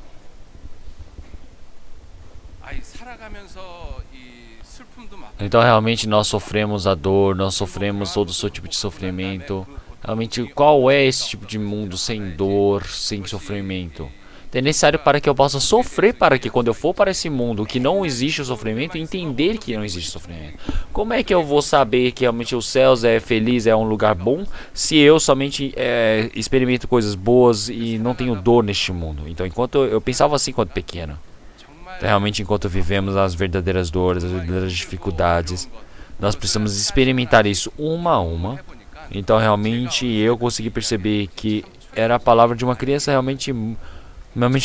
Então realmente nós sofremos a dor, nós sofremos todo o seu tipo de sofrimento. Realmente qual é esse tipo de mundo sem dor, sem sofrimento? É necessário para que eu possa sofrer, para que quando eu for para esse mundo que não existe o sofrimento, entender que não existe sofrimento. Como é que eu vou saber que realmente os céus é feliz, é um lugar bom, se eu somente experimento coisas boas e não tenho dor neste mundo? Então enquanto eu pensava assim quando pequeno. Então, realmente enquanto vivemos as verdadeiras dores, as verdadeiras dificuldades, nós precisamos experimentar isso uma a uma. Então realmente eu consegui perceber que era a palavra de uma criança realmente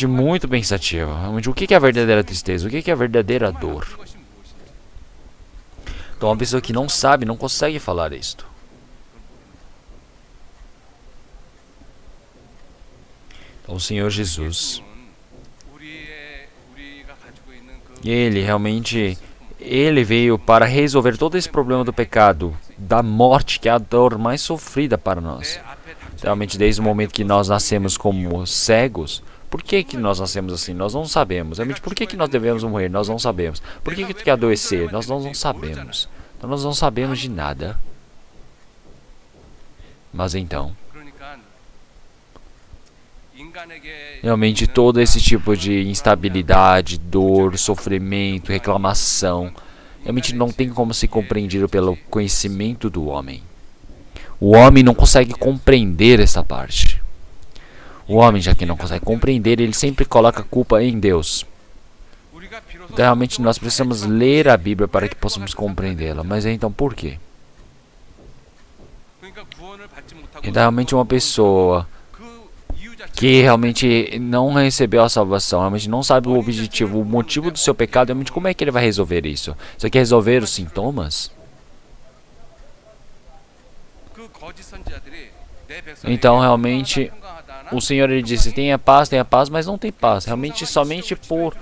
muito pensativa. Realmente, o que é a verdadeira tristeza? O que é a verdadeira dor? Então, uma pessoa que não sabe, não consegue falar isto. O Senhor Jesus, Ele realmente, Ele veio para resolver todo esse problema do pecado, da morte, que é a dor mais sofrida para nós. Realmente, desde o momento que nós nascemos como cegos, por que nós nascemos assim? Nós não sabemos. Realmente, por que nós devemos morrer? Nós não sabemos. Por que tem que adoecer? Nós não sabemos. Então, nós não sabemos de nada. Mas então, realmente todo esse tipo de instabilidade, dor, sofrimento, reclamação, realmente não tem como ser compreendido pelo conhecimento do homem. O homem não consegue compreender essa parte. O homem, já que não consegue compreender, ele sempre coloca a culpa em Deus. Então, realmente nós precisamos ler a Bíblia para que possamos compreendê-la. Mas então por quê? Então, realmente uma pessoa que realmente não recebeu a salvação, realmente não sabe o objetivo, o motivo do seu pecado, realmente como é que ele vai resolver isso? Você quer resolver os sintomas? Então, realmente, o Senhor ele disse, tenha paz, mas não tem paz. Realmente, somente por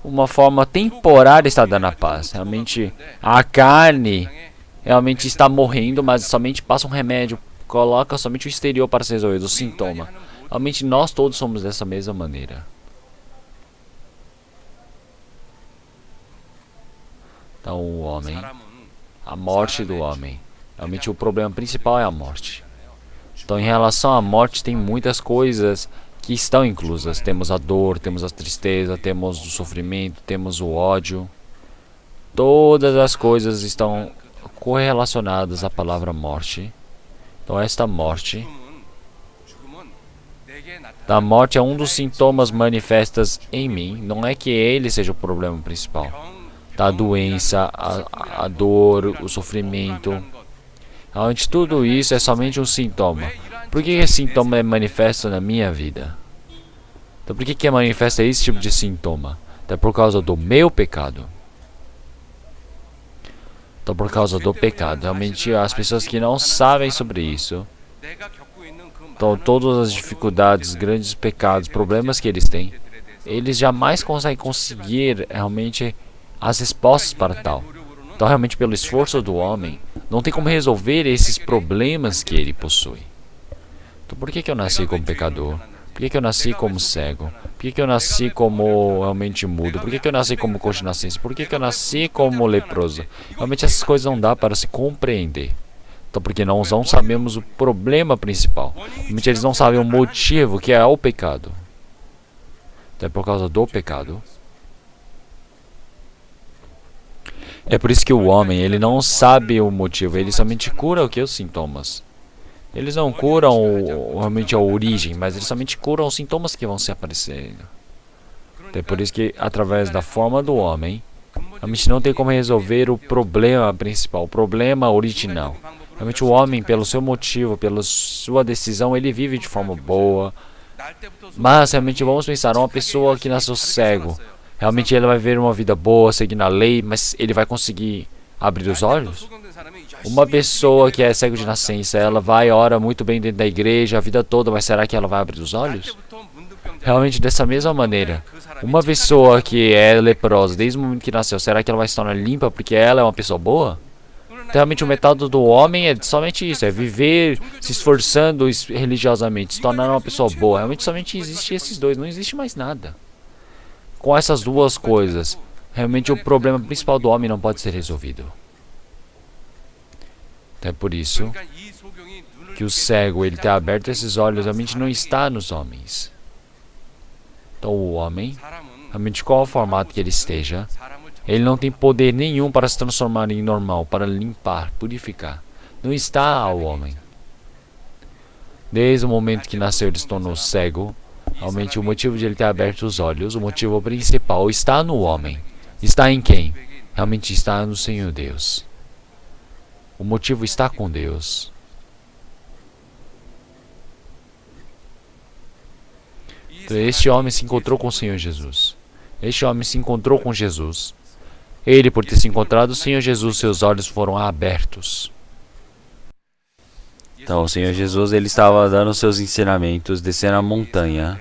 uma forma temporária está dando a paz. Realmente, a carne realmente está morrendo, mas somente passa um remédio, coloca somente o exterior para ser resolvido, o sintoma. Realmente nós todos somos dessa mesma maneira. Então o homem, a morte do homem, realmente o problema principal é a morte. Então em relação à morte tem muitas coisas que estão inclusas. Temos a dor, temos a tristeza, temos o sofrimento, temos o ódio. Todas as coisas estão correlacionadas à palavra morte. Então esta morte, a morte é um dos sintomas manifestos em mim. Não é que ele seja o problema principal. A doença, a dor, o sofrimento. Realmente tudo isso é somente um sintoma. Por que esse sintoma é manifesto na minha vida? Então por que é manifesto esse tipo de sintoma? É por causa do meu pecado. Então por causa do pecado. Realmente as pessoas que não sabem sobre isso, então, todas as dificuldades, grandes pecados, problemas que eles têm, eles jamais conseguir realmente as respostas para tal. Então, realmente, pelo esforço do homem, não tem como resolver esses problemas que ele possui. Então, por que eu nasci como pecador? Por que eu nasci como cego? Por que eu nasci como realmente mudo? Por que eu nasci como coxa nascense? Por que eu nasci como leproso? Realmente, essas coisas não dá para se compreender. Então, porque nós não sabemos o problema principal. Realmente eles não sabem o motivo, que é o pecado. Então é por causa do pecado. É por isso que o homem, ele não sabe o motivo, ele somente cura o que? Os sintomas. Eles não curam realmente a origem, mas eles somente curam os sintomas que vão se aparecendo. Então é por isso que através da forma do homem, realmente não tem como resolver o problema principal, o problema original. Realmente o homem, pelo seu motivo, pela sua decisão, ele vive de forma boa. Mas realmente vamos pensar, uma pessoa que nasceu cego, realmente ele vai viver uma vida boa, seguindo a lei, mas ele vai conseguir abrir os olhos? Uma pessoa que é cego de nascença, ela vai e ora muito bem dentro da igreja a vida toda, mas será que ela vai abrir os olhos? Realmente dessa mesma maneira, uma pessoa que é leprosa desde o momento que nasceu, será que ela vai se tornar limpa porque ela é uma pessoa boa? Realmente o método do homem é somente isso, é viver se esforçando religiosamente, se tornar uma pessoa boa. Realmente somente existe esses dois, não existe mais nada. Com essas duas coisas, realmente o problema principal do homem não pode ser resolvido. Então é por isso que o cego, ele ter aberto esses olhos, realmente não está nos homens. Então o homem, realmente qual o formato que ele esteja, ele não tem poder nenhum para se transformar em normal, para limpar, purificar. Não está ao homem. Desde o momento que nasceu, ele se tornou cego. Realmente o motivo de ele ter aberto os olhos, o motivo principal está no homem. Está em quem? Realmente está no Senhor Deus. O motivo está com Deus. Então, este homem se encontrou com o Senhor Jesus. Este homem se encontrou com Jesus. Ele, por ter se encontrado o Senhor Jesus, seus olhos foram abertos. Então, o Senhor Jesus, ele estava dando seus ensinamentos, descendo a montanha.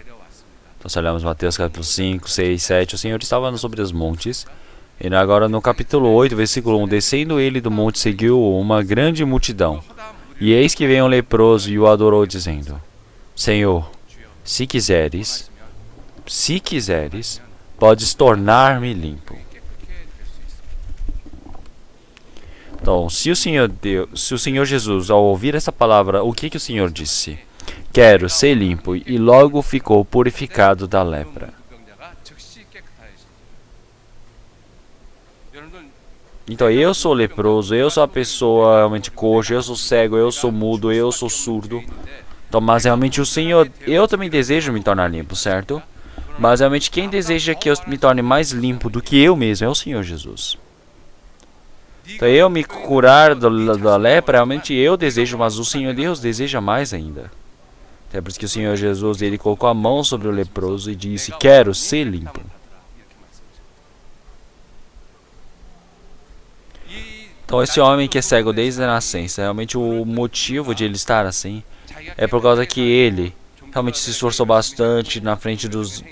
Então, se olharmos Mateus capítulo 5, 6, 7, o Senhor estava sobre os montes. E agora no capítulo 8, versículo 1, descendo ele do monte, seguiu uma grande multidão. E eis que veio um leproso e o adorou, dizendo: Senhor, se quiseres, podes tornar-me limpo. Então, se o Senhor Jesus, ao ouvir essa palavra, o que o Senhor disse? Quero ser limpo, e logo ficou purificado da lepra. Então, eu sou leproso, eu sou a pessoa realmente coxa, eu sou cego, eu sou mudo, eu sou surdo. Então, mas realmente o Senhor, eu também desejo me tornar limpo, certo? Mas realmente quem deseja que eu me torne mais limpo do que eu mesmo é o Senhor Jesus. Então, eu me curar da lepra, realmente eu desejo, mas o Senhor Deus deseja mais ainda. É por isso que o Senhor Jesus, ele colocou a mão sobre o leproso e disse: quero ser limpo. Então, esse homem que é cego desde a nascença, realmente o motivo de ele estar assim é por causa que ele realmente se esforçou bastante na frente dos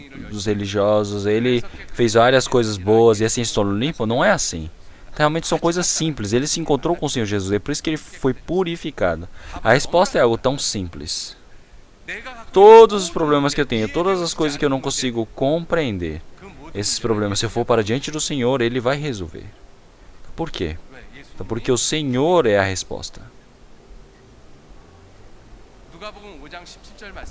religiosos. Ele fez várias coisas boas e assim se tornou limpo. Não é assim. Realmente são coisas simples. Ele se encontrou com o Senhor Jesus. É por isso que ele foi purificado. A resposta é algo tão simples. Todos os problemas que eu tenho, todas as coisas que eu não consigo compreender, esses problemas, se eu for para diante do Senhor, Ele vai resolver. Por quê? Porque o Senhor é a resposta.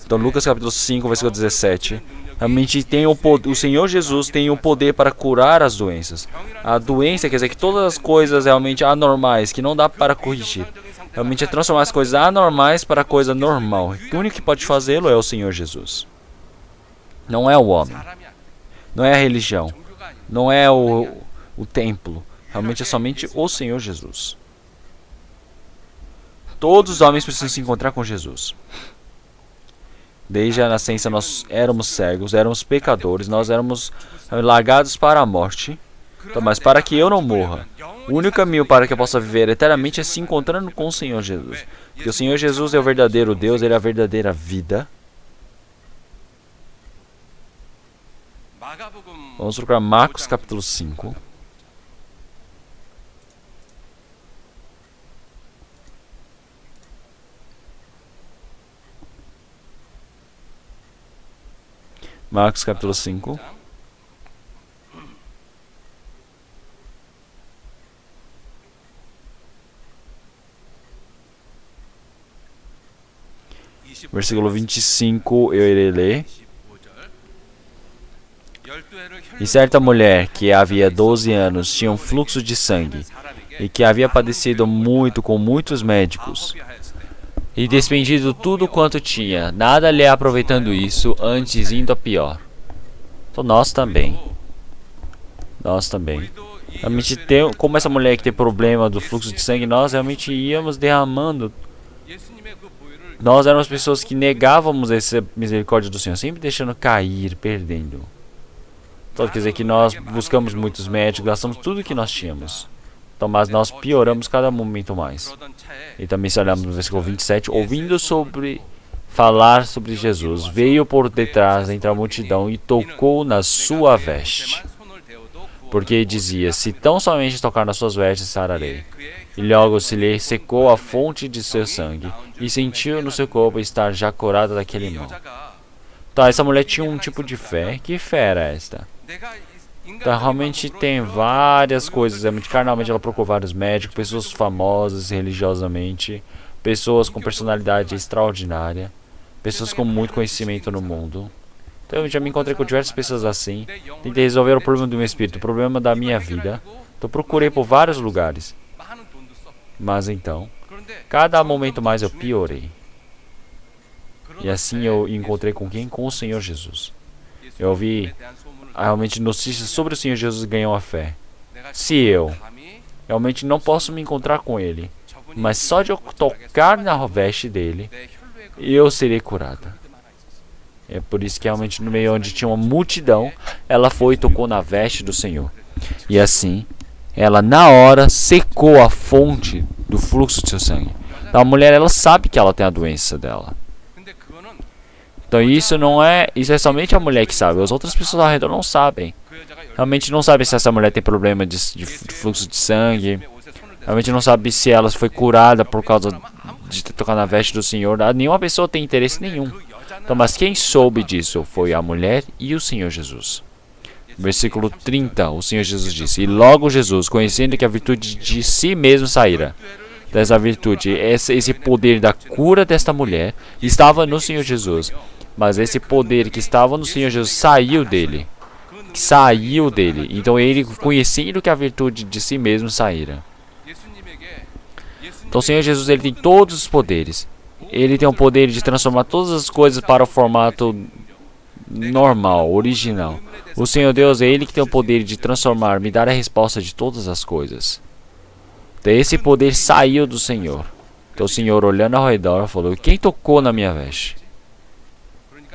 Então, Lucas capítulo 5, versículo 17. Realmente tem o Senhor Jesus tem o poder para curar as doenças. A doença quer dizer que todas as coisas realmente anormais, que não dá para corrigir, realmente é transformar as coisas anormais para coisa normal. O único que pode fazê-lo é o Senhor Jesus. Não é o homem. Não é a religião. Não é o templo. Realmente é somente o Senhor Jesus. Todos os homens precisam se encontrar com Jesus. Desde a nascença nós éramos cegos, éramos pecadores, nós éramos largados para a morte. Então, mas para que eu não morra, o único caminho para que eu possa viver eternamente é se encontrando com o Senhor Jesus. Porque o Senhor Jesus é o verdadeiro Deus, Ele é a verdadeira vida. Vamos procurar Marcos capítulo 5. Marcos capítulo 5. Versículo 25, eu irei ler. E certa mulher que havia 12 anos tinha um fluxo de sangue e que havia padecido muito com muitos médicos e despendido tudo quanto tinha, nada lhe aproveitando isso, antes indo a pior. Então nós também. Realmente, como essa mulher que tem problema do fluxo de sangue, nós realmente íamos derramando. Nós éramos pessoas que negávamos essa misericórdia do Senhor, sempre deixando cair, perdendo. Então quer dizer que nós buscamos muitos médicos, gastamos tudo que nós tínhamos. Então, mas nós pioramos cada momento mais. E também se olharmos no versículo 27, ouvindo falar sobre Jesus, veio por detrás entre a multidão e tocou na sua veste. Porque dizia: se tão somente tocar nas suas vestes, sararei. E logo se lhe secou a fonte de seu sangue, e sentiu no seu corpo estar já curada daquele mal. Então, essa mulher tinha um tipo de fé. Que fé era esta? Então, realmente tem várias coisas. Carnalmente ela procurou vários médicos, pessoas famosas religiosamente, pessoas com personalidade extraordinária, pessoas com muito conhecimento no mundo. Então eu já me encontrei com diversas pessoas assim. Tentei resolver o problema do meu espírito, o problema da minha vida. Então procurei por vários lugares. Mas então, cada momento mais eu piorei. E assim eu encontrei com quem? Com o Senhor Jesus. Eu ouvi realmente notícias sobre o Senhor Jesus, ganhou a fé. Se eu realmente não posso me encontrar com Ele, mas só de eu tocar na veste dele, eu serei curada. É por isso que realmente no meio onde tinha uma multidão, ela foi e tocou na veste do Senhor. E assim, ela na hora secou a fonte do fluxo do seu sangue. Então a mulher, ela sabe que ela tem a doença dela. Então isso é somente a mulher que sabe. As outras pessoas ao redor não sabem. Realmente não sabem se essa mulher tem problema de fluxo de sangue. Realmente não sabe se ela foi curada por causa de ter tocado na veste do Senhor. Nenhuma pessoa tem interesse nenhum. Então, mas quem soube disso foi a mulher e o Senhor Jesus. Versículo 30, o Senhor Jesus disse: E logo Jesus, conhecendo que a virtude de si mesmo saíra, dessa virtude, esse poder da cura desta mulher, estava no Senhor Jesus. Mas esse poder que estava no Senhor Jesus saiu dele. Então ele, conhecendo que a virtude de si mesmo saíra. Então o Senhor Jesus, ele tem todos os poderes. Ele tem o poder de transformar todas as coisas para o formato normal, original. O Senhor Deus é Ele que tem o poder de transformar, me dar a resposta de todas as coisas. Então esse poder saiu do Senhor. Então o Senhor, olhando ao redor, falou: quem tocou na minha veste?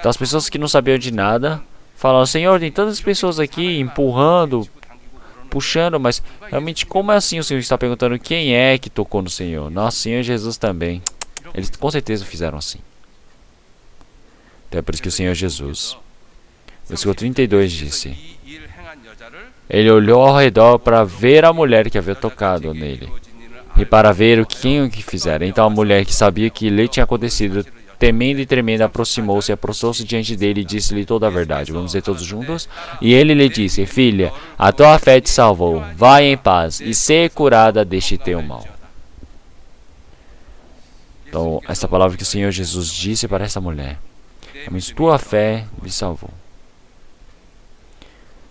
Então as pessoas que não sabiam de nada falaram: Senhor, tem tantas pessoas aqui empurrando, puxando, mas realmente como é assim? O Senhor está perguntando quem é que tocou no Senhor. Nosso Senhor Jesus também. Eles com certeza fizeram assim. Então é por isso que o Senhor Jesus, versículo 32 disse: Ele olhou ao redor para ver a mulher que havia tocado nele e para ver quem o que fizera. Então a mulher, que sabia que lhe tinha acontecido, temendo e tremendo, aproximou-se diante dele e disse-lhe toda a verdade. Vamos dizer todos juntos? E ele lhe disse: Filha, a tua fé te salvou. Vai em paz e ser curada deste teu mal. Então, essa palavra que o Senhor Jesus disse para essa mulher, realmente tua fé lhe salvou.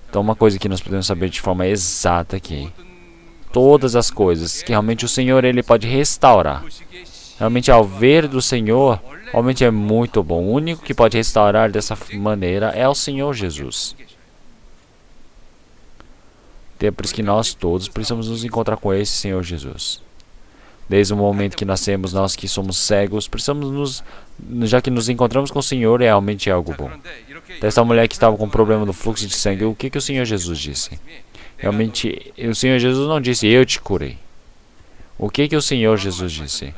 Então, uma coisa que nós podemos saber de forma exata aqui: todas as coisas que realmente o Senhor, ele pode restaurar. Realmente, ao ver do Senhor, realmente é muito bom. O único que pode restaurar dessa maneira é o Senhor Jesus. É por isso que nós todos precisamos nos encontrar com esse Senhor Jesus. Desde o momento que nascemos, nós que somos cegos, precisamos já que nos encontramos com o Senhor, realmente é algo bom. Dessa mulher que estava com um problema do fluxo de sangue, o que o Senhor Jesus disse? Realmente, o Senhor Jesus não disse: eu te curei. O que o Senhor Jesus disse?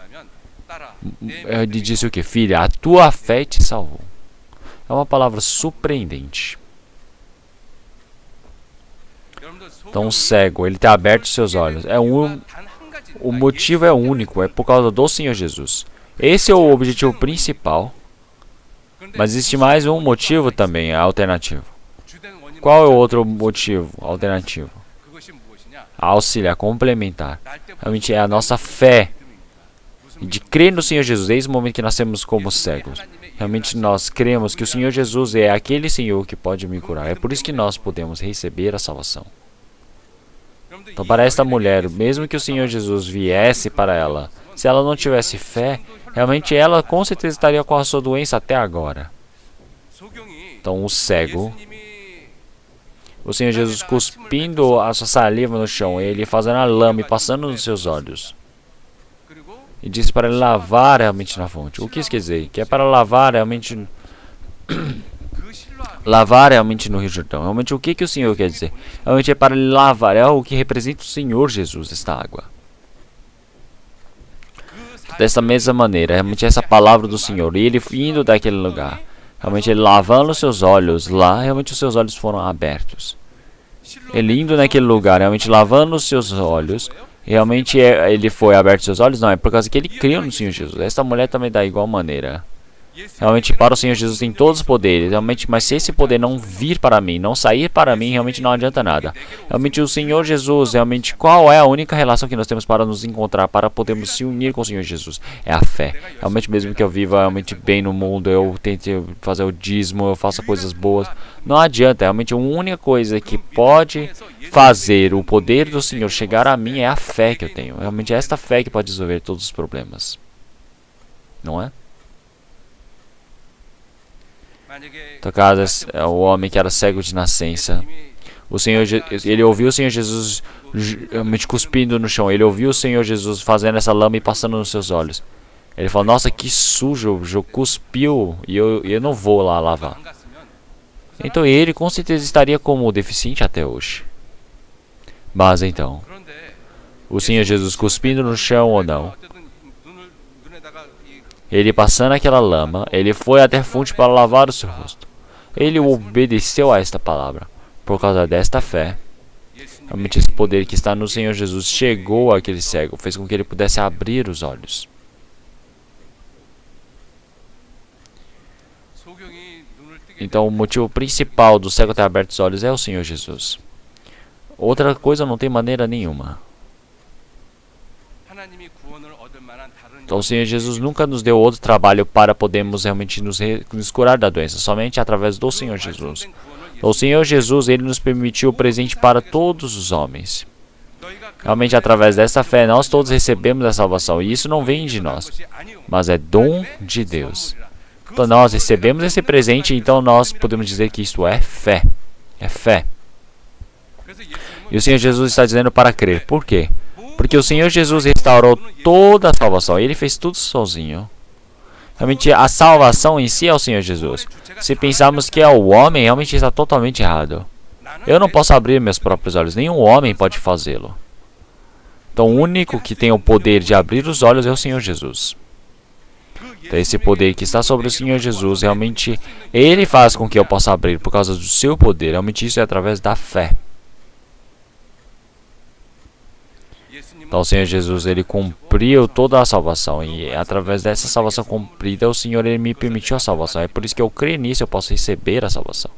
Ele disse o que? Filha, a tua fé te salvou. É uma palavra surpreendente. Então o cego, ele tem aberto seus olhos. O motivo é único, é por causa do Senhor Jesus. Esse é o objetivo principal. Mas existe mais um motivo também, alternativo. Qual é o outro motivo alternativo? Auxiliar, complementar. Realmente é a nossa fé de crer no Senhor Jesus. Desde o momento que nascemos como cegos, realmente nós cremos que o Senhor Jesus é aquele Senhor que pode me curar. É por isso que nós podemos receber a salvação. Então, para esta mulher, mesmo que o Senhor Jesus viesse para ela, se ela não tivesse fé, realmente ela com certeza estaria com a sua doença até agora. Então, o cego, o Senhor Jesus cuspindo a sua saliva no chão, ele fazendo a lama e passando nos seus olhos, e disse para ele lavar realmente na fonte. O que isso quer dizer? Que é para lavar realmente no Rio Jordão. Realmente, o que o Senhor quer dizer? Realmente é para lavar, é o que representa o Senhor Jesus, esta água. Dessa mesma maneira, realmente essa palavra do Senhor, e ele indo daquele lugar, realmente ele lavando os seus olhos lá, realmente os seus olhos foram abertos. Ele indo naquele lugar, realmente lavando os seus olhos, realmente ele foi aberto os seus olhos? Não, é por causa que ele creu no Senhor Jesus. Esta mulher também da igual maneira. Realmente para o Senhor Jesus tem todos os poderes, realmente, mas se esse poder não vir para mim, não sair para mim, realmente não adianta nada. Realmente o Senhor Jesus, realmente qual é a única relação que nós temos para nos encontrar, para podermos se unir com o Senhor Jesus? É a fé. Realmente mesmo que eu viva realmente bem no mundo, eu tente fazer o dízimo, eu faça coisas boas, não adianta. Realmente a única coisa que pode fazer o poder do Senhor chegar a mim é a fé que eu tenho. Realmente é esta fé que pode resolver todos os problemas. Não é? No caso, o homem que era cego de nascença, ele ouviu o Senhor Jesus realmente cuspindo no chão. Ele ouviu o Senhor Jesus fazendo essa lama e passando nos seus olhos. Ele falou: nossa, que sujo, cuspiu e eu não vou lá lavar. Então ele com certeza estaria como deficiente até hoje. Mas então, o Senhor Jesus cuspindo no chão ou não, Ele, passando aquela lama, ele foi até a fonte para lavar o seu rosto. Ele obedeceu a esta palavra. Por causa desta fé, realmente esse poder que está no Senhor Jesus chegou àquele cego, fez com que ele pudesse abrir os olhos. Então o motivo principal do cego ter aberto os olhos é o Senhor Jesus. Outra coisa não tem maneira nenhuma. Então o Senhor Jesus nunca nos deu outro trabalho para podermos realmente nos curar da doença, somente através do Senhor Jesus. Então, o Senhor Jesus, ele nos permitiu o presente para todos os homens. Realmente através dessa fé nós todos recebemos a salvação, e isso não vem de nós, mas é dom de Deus. Então nós recebemos esse presente, então nós podemos dizer que isto é fé. É fé. E o Senhor Jesus está dizendo para crer. Por quê? Porque o Senhor Jesus restaurou toda a salvação. Ele fez tudo sozinho. Realmente a salvação em si é o Senhor Jesus. Se pensarmos que é o homem, realmente está totalmente errado. Eu não posso abrir meus próprios olhos. Nenhum homem pode fazê-lo. Então o único que tem o poder de abrir os olhos é o Senhor Jesus. Então, esse poder que está sobre o Senhor Jesus, realmente ele faz com que eu possa abrir por causa do seu poder. Realmente isso é através da fé. Então o Senhor Jesus, ele cumpriu toda a salvação, e através dessa salvação cumprida, o Senhor, ele me permitiu a salvação. É por isso que eu creio nisso, eu posso receber a salvação.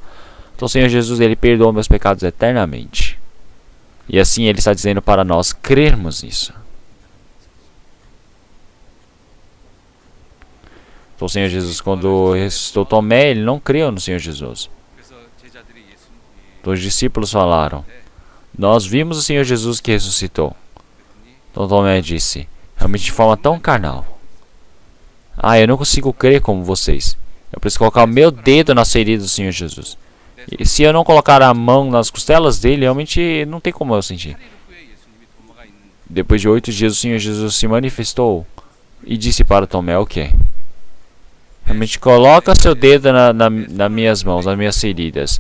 Então o Senhor Jesus, ele perdoou meus pecados eternamente. E assim ele está dizendo para nós crermos nisso. Então o Senhor Jesus, quando ressuscitou Tomé, ele não creu no Senhor Jesus. Então os discípulos falaram: nós vimos o Senhor Jesus que ressuscitou. Então Tomé disse, realmente de forma tão carnal: eu não consigo crer como vocês. Eu preciso colocar o meu dedo na ferida do Senhor Jesus. E se eu não colocar a mão nas costelas dele, realmente não tem como eu sentir. Depois de 8 dias, o Senhor Jesus se manifestou e disse para Tomé o quê? Realmente coloca seu dedo nas minhas mãos, nas minhas feridas.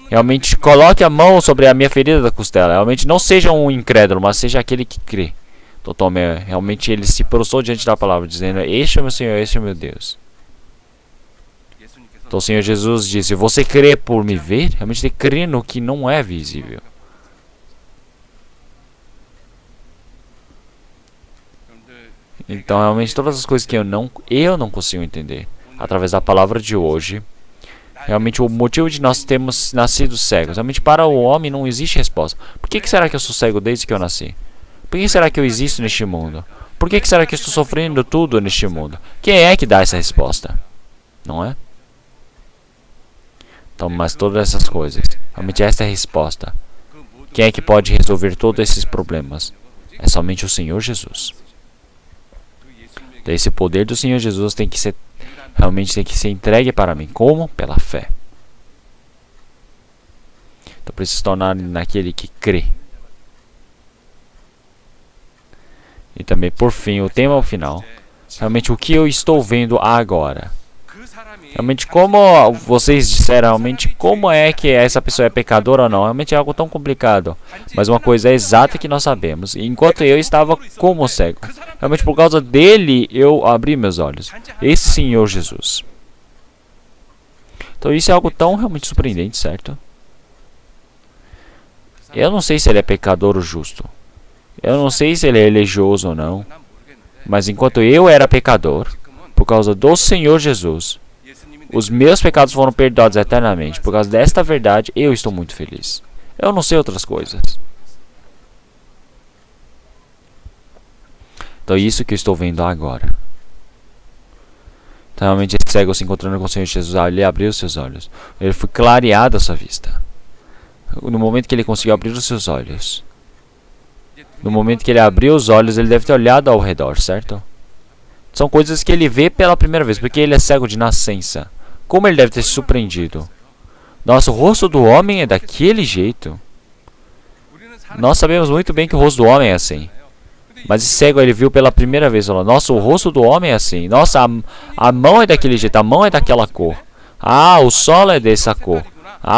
Realmente coloque a mão sobre a minha ferida da costela. Realmente não seja um incrédulo, mas seja aquele que crê. Então Tomé, realmente ele se prostrou diante da palavra, dizendo: este é o meu Senhor, este é o meu Deus. Então o Senhor Jesus disse: você crê por me ver? Realmente você crê no que não é visível. Então realmente todas as coisas que eu não consigo entender, através da palavra de hoje, realmente o motivo de nós termos nascido cegos, realmente para o homem não existe resposta. Por que será que eu sou cego desde que eu nasci? Por que será que eu existo neste mundo? Por que será que eu estou sofrendo tudo neste mundo? Quem é que dá essa resposta? Não é? Então, mas todas essas coisas, realmente esta é a resposta. Quem é que pode resolver todos esses problemas? É somente o Senhor Jesus. Então, esse poder do Senhor Jesus realmente tem que ser entregue para mim. Como? Pela fé. Então preciso se tornar naquele que crê. E também, por fim, o tema final. Realmente o que eu estou vendo agora. Realmente, como vocês disseram, realmente como é que essa pessoa é pecadora ou não. Realmente é algo tão complicado. Mas uma coisa é exata que nós sabemos. Enquanto eu estava como cego, realmente por causa dele eu abri meus olhos. Esse Senhor Jesus. Então isso é algo tão realmente surpreendente, certo? Eu não sei se ele é pecador ou justo. Eu não sei se ele é religioso ou não. Mas enquanto eu era pecador, por causa do Senhor Jesus, os meus pecados foram perdoados eternamente. Por causa desta verdade, eu estou muito feliz. Eu não sei outras coisas. Então, isso que eu estou vendo agora. Então, realmente, esse cego se encontrando com o Senhor Jesus, ele abriu os seus olhos. Ele foi clareado a sua vista. No momento que ele conseguiu abrir os seus olhos. No momento que ele abriu os olhos, ele deve ter olhado ao redor, certo? São coisas que ele vê pela primeira vez, porque ele é cego de nascença. Como ele deve ter se surpreendido? Nossa, o rosto do homem é daquele jeito. Nós sabemos muito bem que o rosto do homem é assim. Mas esse cego ele viu pela primeira vez. Falou: nossa, o rosto do homem é assim. Nossa, a mão é daquele jeito, a mão é daquela cor. O sol é dessa cor.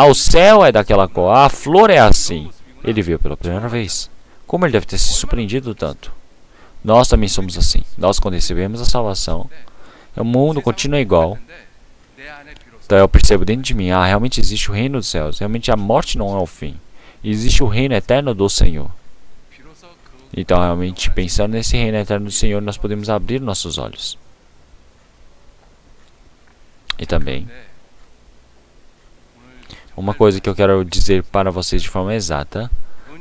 O céu é daquela cor. A flor é assim. Ele viu pela primeira vez. Como ele deve ter se surpreendido tanto? Nós também somos assim. Nós, quando recebemos a salvação, o mundo continua igual. Então eu percebo dentro de mim, realmente existe o reino dos céus. Realmente a morte não é o fim. Existe o reino eterno do Senhor. Então, realmente, pensando nesse reino eterno do Senhor, nós podemos abrir nossos olhos. E também, uma coisa que eu quero dizer para vocês de forma exata,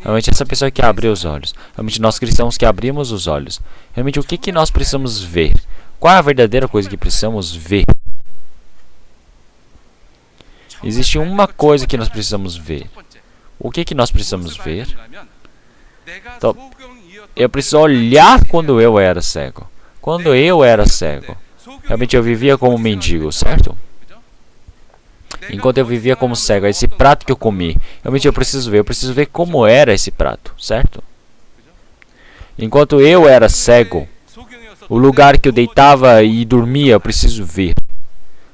realmente essa pessoa que abre os olhos, realmente nós cristãos que abrimos os olhos, realmente o que nós precisamos ver? Qual é a verdadeira coisa que precisamos ver? Existe uma coisa que nós precisamos ver. O que nós precisamos ver? Então, eu preciso olhar quando eu era cego. Quando eu era cego, realmente eu vivia como mendigo, certo? Enquanto eu vivia como cego, esse prato que eu comi, realmente eu preciso ver como era esse prato, certo? Enquanto eu era cego, o lugar que eu deitava e dormia, eu preciso ver.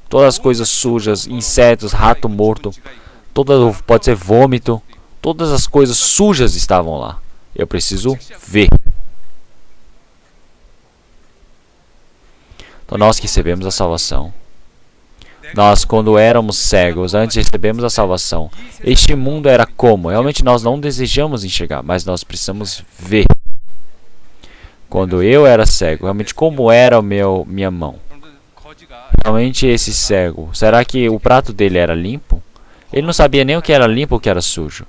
Todas as coisas sujas, insetos, rato morto, pode ser vômito, todas as coisas sujas estavam lá. Eu preciso ver. Então nós que recebemos a salvação, nós quando éramos cegos, antes recebemos a salvação, este mundo era como? Realmente nós não desejamos enxergar, mas nós precisamos ver. Quando eu era cego, realmente como era minha mão? Realmente esse cego, será que o prato dele era limpo? Ele não sabia nem o que era limpo ou o que era sujo.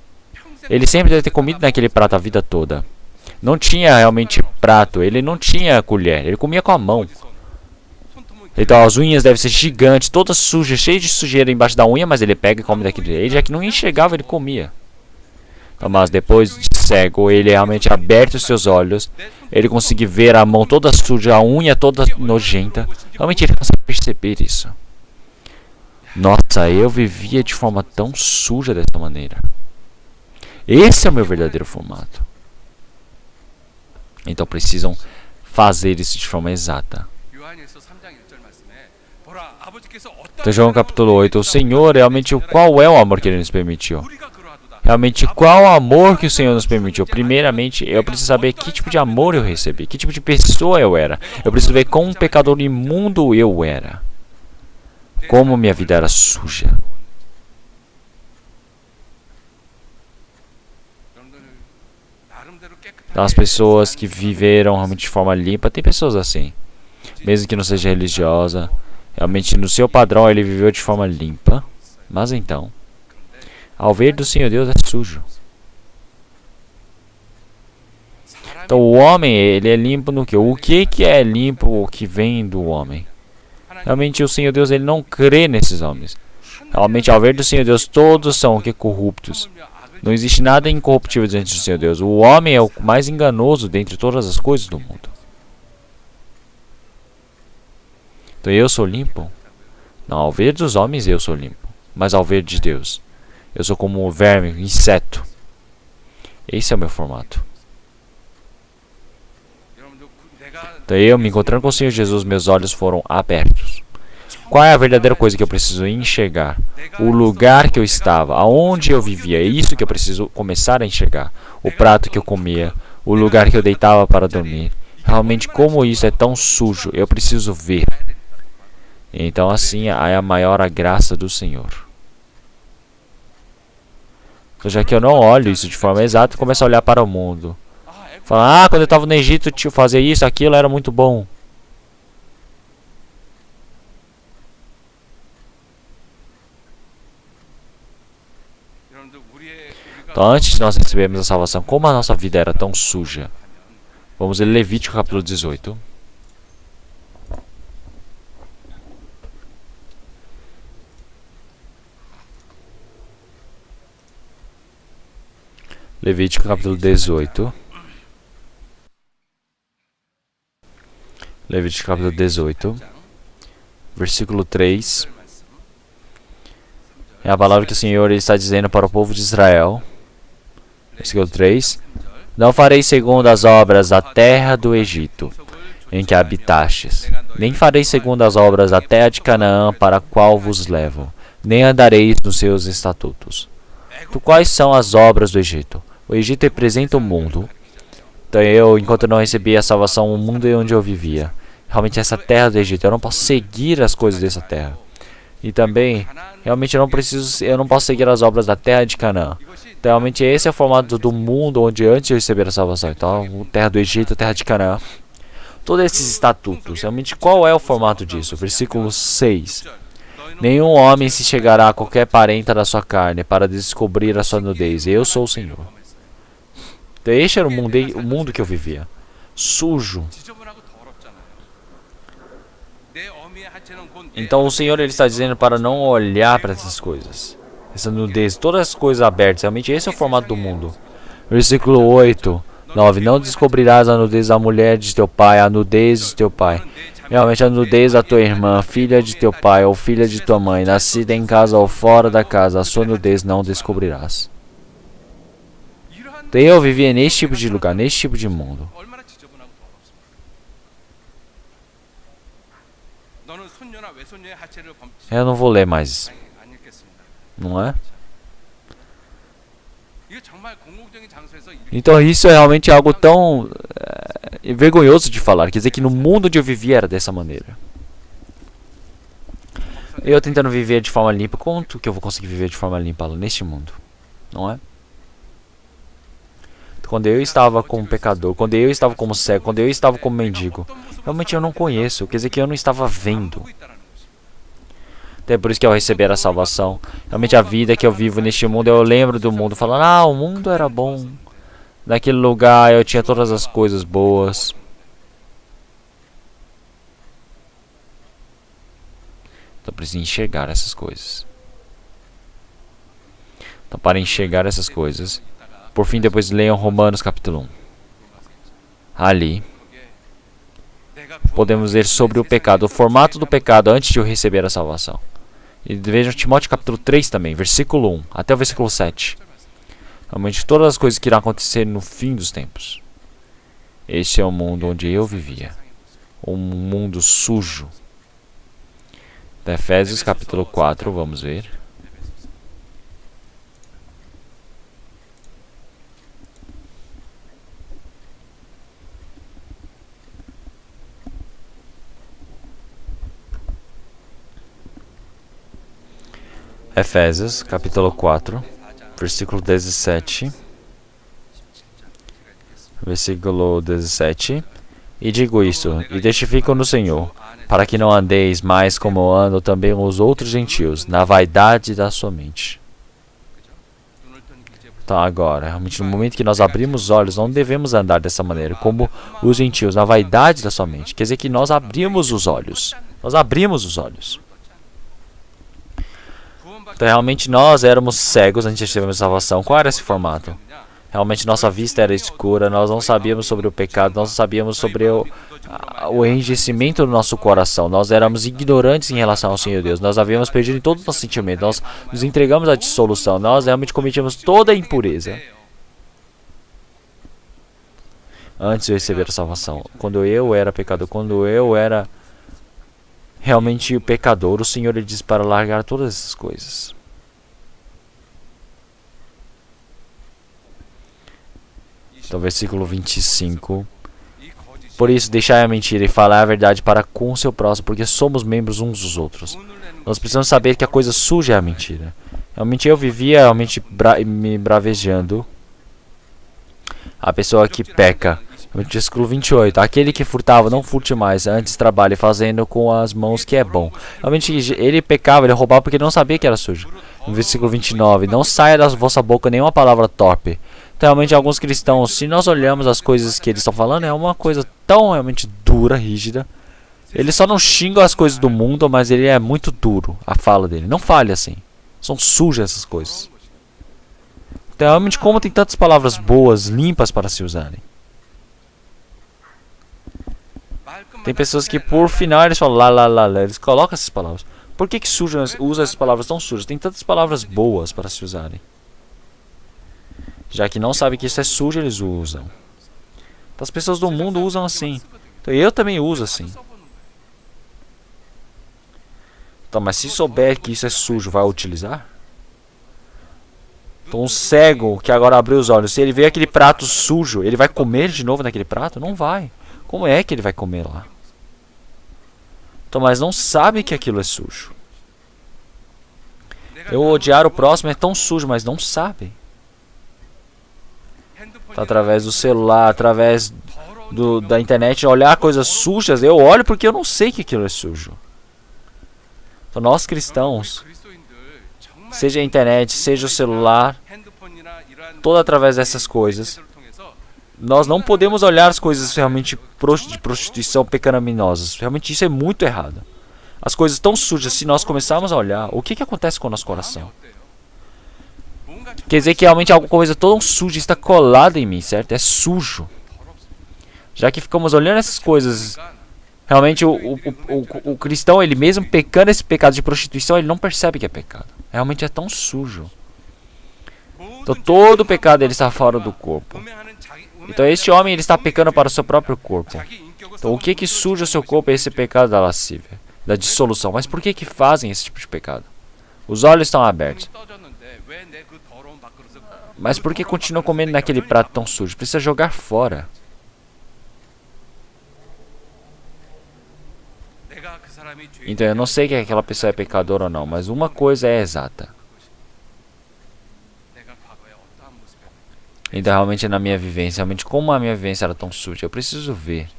Ele sempre deve ter comido naquele prato a vida toda. Não tinha realmente prato, ele não tinha colher, ele comia com a mão. Então as unhas devem ser gigantes, todas sujas, cheias de sujeira embaixo da unha, mas ele pega e come daquele. Ele já que não enxergava, ele comia. Então, mas depois de cego, ele realmente aberto os seus olhos, ele conseguiu ver a mão toda suja, a unha toda nojenta. Realmente ele consegue perceber isso. Nossa, eu vivia de forma tão suja dessa maneira. Esse é o meu verdadeiro formato. Então precisam fazer isso de forma exata. Então, João capítulo 8, o Senhor, realmente, qual é o amor que Ele nos permitiu? Realmente, qual o amor que o Senhor nos permitiu? Primeiramente, eu preciso saber que tipo de amor eu recebi, que tipo de pessoa eu era. Eu preciso ver como um pecador imundo eu era. Como minha vida era suja. Então, as pessoas que viveram realmente de forma limpa, tem pessoas assim. Mesmo que não seja religiosa, realmente no seu padrão ele viveu de forma limpa. Mas então, ao ver do Senhor Deus é sujo. Então o homem, ele é limpo no quê? O que é limpo, o que vem do homem? Realmente o Senhor Deus, ele não crê nesses homens. Realmente ao ver do Senhor Deus, todos são o que? Corruptos. Não existe nada incorruptível diante do Senhor Deus. O homem é o mais enganoso dentre todas as coisas do mundo. Então eu sou limpo? Não, ao ver dos homens eu sou limpo. Mas ao ver de Deus, eu sou como um verme, um inseto. Esse é o meu formato. Então eu, me encontrando com o Senhor Jesus, meus olhos foram abertos. Qual é a verdadeira coisa que eu preciso enxergar? O lugar que eu estava, aonde eu vivia. É isso que eu preciso começar a enxergar. O prato que eu comia, o lugar que eu deitava para dormir. Realmente, como isso é tão sujo, eu preciso ver. Então, assim, é a maior a graça do Senhor. Então, já que eu não olho isso de forma exata, eu começo a olhar para o mundo. Fala, quando eu estava no Egito, tio, fazia isso, aquilo, era muito bom. Então, antes de nós recebermos a salvação, como a nossa vida era tão suja? Vamos ler Levítico capítulo 18. Levítico capítulo 18. Levítico capítulo 18. Versículo 3. É a palavra que o Senhor está dizendo para o povo de Israel. Versículo 3. Não farei segundo as obras a terra do Egito, em que habitastes. Nem farei segundo as obras a terra de Canaã, para a qual vos levo. Nem andareis nos seus estatutos. Quais são as obras do Egito? O Egito representa o mundo. Então eu, enquanto não recebi a salvação, o mundo é onde eu vivia. Realmente essa terra do Egito, eu não posso seguir as coisas dessa terra. E também, realmente eu não posso seguir as obras da terra de Canaã. Então realmente esse é o formato do mundo onde antes de receber a salvação. Então, a terra do Egito, a terra de Canaã. Todos esses estatutos, realmente qual é o formato disso? Versículo 6. Nenhum homem se chegará a qualquer parenta da sua carne para descobrir a sua nudez. Eu sou o Senhor. Então este era o mundo que eu vivia. Sujo. Então o Senhor ele está dizendo para não olhar para essas coisas. Essa nudez, todas as coisas abertas. Realmente esse é o formato do mundo. Versículo 8, 9. Não descobrirás a nudez da mulher de teu pai, a nudez de teu pai. Realmente a nudez da tua irmã, filha de teu pai ou filha de tua mãe, nascida em casa ou fora da casa, a sua nudez não descobrirás. Então eu vivia neste tipo de lugar, neste tipo de mundo. Eu não vou ler mais. Não é? Então isso é realmente algo tão vergonhoso de falar. Quer dizer que no mundo onde eu vivia era dessa maneira. Eu tentando viver de forma limpa. Quanto que eu vou conseguir viver de forma limpa neste mundo? Não é? Quando eu estava como pecador, quando eu estava como cego, quando eu estava como mendigo, realmente eu não conheço. Quer dizer que eu não estava vendo. Até por isso que ao receber a salvação, realmente a vida que eu vivo neste mundo, eu lembro do mundo falando, o mundo era bom. Naquele lugar eu tinha todas as coisas boas. Então preciso enxergar essas coisas. Então para enxergar essas coisas, por fim depois leiam Romanos capítulo 1. Ali podemos ver sobre o pecado, o formato do pecado antes de eu receber a salvação. E vejam Timóteo capítulo 3 também, versículo 1 até o versículo 7. Realmente todas as coisas que irão acontecer no fim dos tempos. Este é o mundo onde eu vivia. Um mundo sujo. Efésios capítulo 4, vamos ver. Efésios capítulo 4, versículo 17. Versículo 17. E digo isto, e testifico no Senhor, para que não andeis mais como andam também os outros gentios, na vaidade da sua mente. Então agora, realmente no momento que nós abrimos os olhos, não devemos andar dessa maneira, como os gentios, na vaidade da sua mente. Quer dizer que nós abrimos os olhos. Nós abrimos os olhos. Então realmente nós éramos cegos antes de recebermos salvação. Qual era esse formato? Realmente nossa vista era escura, nós não sabíamos sobre o pecado, nós não sabíamos sobre o enrijecimento do nosso coração. Nós éramos ignorantes em relação ao Senhor Deus. Nós havíamos perdido em todo o nosso sentimento. Nós nos entregamos à dissolução. Nós realmente cometíamos toda a impureza antes de receber a salvação. Quando eu era pecador, quando eu era realmente o pecador, o Senhor ele diz para largar todas essas coisas. Então, versículo 25. Por isso, deixai a mentira e falar a verdade para com o seu próximo, porque somos membros uns dos outros. Nós precisamos saber que a coisa suja é a mentira. Realmente eu vivia realmente me bravejando. A pessoa que peca. Versículo 28. Aquele que furtava, não furte mais, antes trabalhe fazendo com as mãos que é bom. Realmente ele pecava, ele roubava porque não sabia que era sujo. No versículo 29. Não saia da vossa boca nenhuma palavra torpe. Então, realmente, alguns cristãos, se nós olhamos as coisas que eles estão falando, é uma coisa tão realmente dura, rígida. Ele só não xinga as coisas do mundo, mas ele é muito duro, a fala dele. Não fale assim. São sujas essas coisas. Então, realmente, como tem tantas palavras boas, limpas para se usarem. Tem pessoas que por final eles falam lá, eles colocam essas palavras. Por que usa essas palavras tão sujas? Tem tantas palavras boas para se usarem. Já que não sabem que isso é sujo, eles usam. Então, as pessoas do mundo usam assim. Então eu também uso assim. Então, mas se souber que isso é sujo, vai utilizar? Então um cego que agora abriu os olhos, se ele vê aquele prato sujo, ele vai comer de novo naquele prato? Não vai. Como é que ele vai comer lá? Então, mas não sabe que aquilo é sujo. Eu odiar o próximo é tão sujo, mas não sabe. Então, através do celular, através da internet, olhar coisas sujas, eu olho porque eu não sei que aquilo é sujo. Então, nós cristãos, seja a internet, seja o celular, toda através dessas coisas, nós não podemos olhar as coisas realmente de prostituição pecaminosas. Realmente isso é muito errado. As coisas tão sujas, se nós começarmos a olhar, o que acontece com o nosso coração? Quer dizer que realmente alguma coisa tão suja está colada em mim, certo? É sujo. Já que ficamos olhando essas coisas, realmente o cristão, ele mesmo pecando esse pecado de prostituição, ele não percebe que é pecado. Realmente é tão sujo. Então todo o pecado ele está fora do corpo. Então este homem ele está pecando para o seu próprio corpo. Então o que suja o seu corpo é esse pecado da lascívia, da dissolução. Mas por que fazem esse tipo de pecado? Os olhos estão abertos. Mas por que continuam comendo naquele prato tão sujo? Precisa jogar fora. Então eu não sei que aquela pessoa é pecadora ou não, mas uma coisa é exata. Então realmente na minha vivência, realmente como a minha vivência era tão suja, eu preciso ver.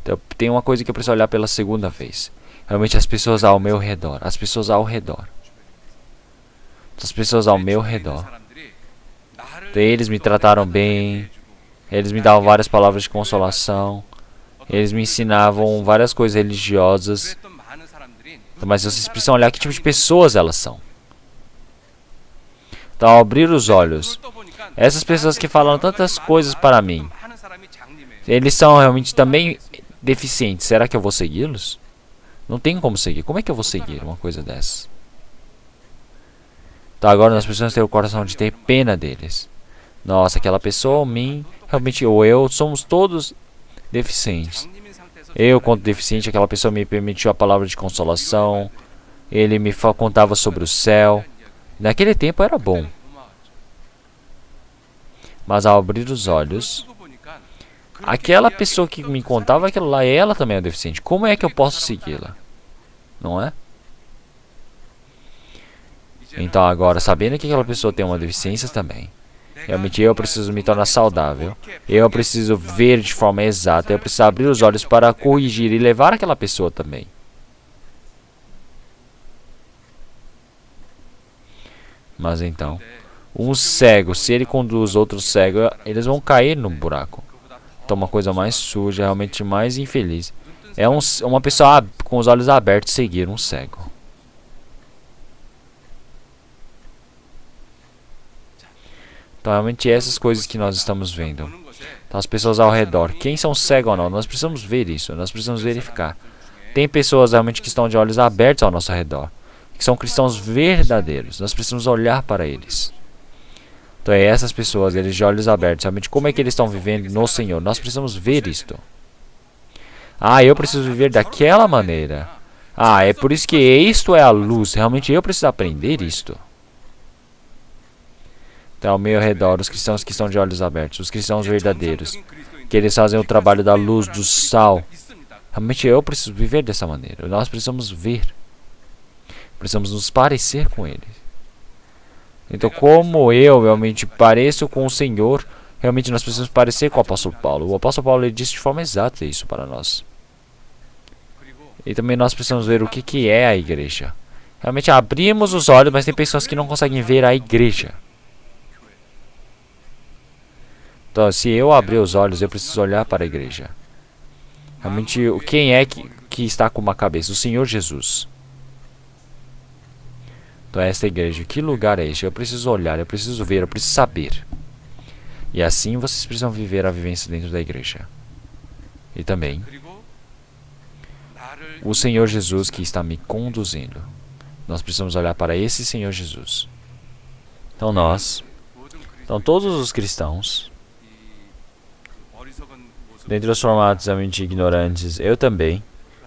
Então tem uma coisa que eu preciso olhar pela segunda vez. Realmente as pessoas ao meu redor, as pessoas ao redor. As pessoas ao meu redor. Então, eles me trataram bem, eles me davam várias palavras de consolação, eles me ensinavam várias coisas religiosas. Então, mas vocês precisam olhar que tipo de pessoas elas são. Então, ao abrir os olhos, essas pessoas que falam tantas coisas para mim, eles são realmente também deficientes. Será que eu vou segui-los? Não tem como seguir. Como é que eu vou seguir uma coisa dessas? Então agora nós precisamos ter o coração de ter pena deles. Nossa, aquela pessoa ou mim, realmente, ou eu, somos todos deficientes. Eu, quanto deficiente, aquela pessoa me permitiu a palavra de consolação. Ele me contava sobre o céu. Naquele tempo era bom. Mas ao abrir os olhos, aquela pessoa que me contava aquilo lá, ela também é deficiente. Como é que eu posso segui-la? Não é? Então agora, sabendo que aquela pessoa tem uma deficiência também, realmente eu preciso me tornar saudável. Eu preciso ver de forma exata. Eu preciso abrir os olhos para corrigir e levar aquela pessoa também. Mas então, um cego, se ele conduz outro cego, eles vão cair no buraco. Então uma coisa mais suja, realmente mais infeliz, é uma pessoa com os olhos abertos seguir um cego. Então realmente essas coisas que nós estamos vendo. Então as pessoas ao redor, quem são cegos ou não, nós precisamos ver isso, nós precisamos verificar. Tem pessoas realmente que estão de olhos abertos ao nosso redor, que são cristãos verdadeiros, nós precisamos olhar para eles. Então é essas pessoas, eles de olhos abertos, realmente como é que eles estão vivendo no Senhor, nós precisamos ver isto. Ah, eu preciso viver daquela maneira. Ah, é por isso que isto é a luz, realmente eu preciso aprender isto. Então, ao meu redor, os cristãos que estão de olhos abertos, os cristãos verdadeiros, que eles fazem o trabalho da luz, do sal. Realmente eu preciso viver dessa maneira. Nós precisamos ver. Precisamos nos parecer com eles. Então, como eu realmente pareço com o Senhor, realmente nós precisamos parecer com o apóstolo Paulo. O apóstolo Paulo ele disse de forma exata isso para nós. E também nós precisamos ver o que é a igreja. Realmente abrimos os olhos, mas tem pessoas que não conseguem ver a igreja. Então, se eu abrir os olhos, eu preciso olhar para a igreja. Realmente, quem é que está com uma cabeça? O Senhor Jesus. Então, esta igreja, que lugar é este? Eu preciso olhar, eu preciso ver, eu preciso saber. E assim vocês precisam viver a vivência dentro da igreja. E também, o Senhor Jesus que está me conduzindo. Nós precisamos olhar para esse Senhor Jesus. Então todos os cristãos, dentre os formatos realmente ignorantes, eu também.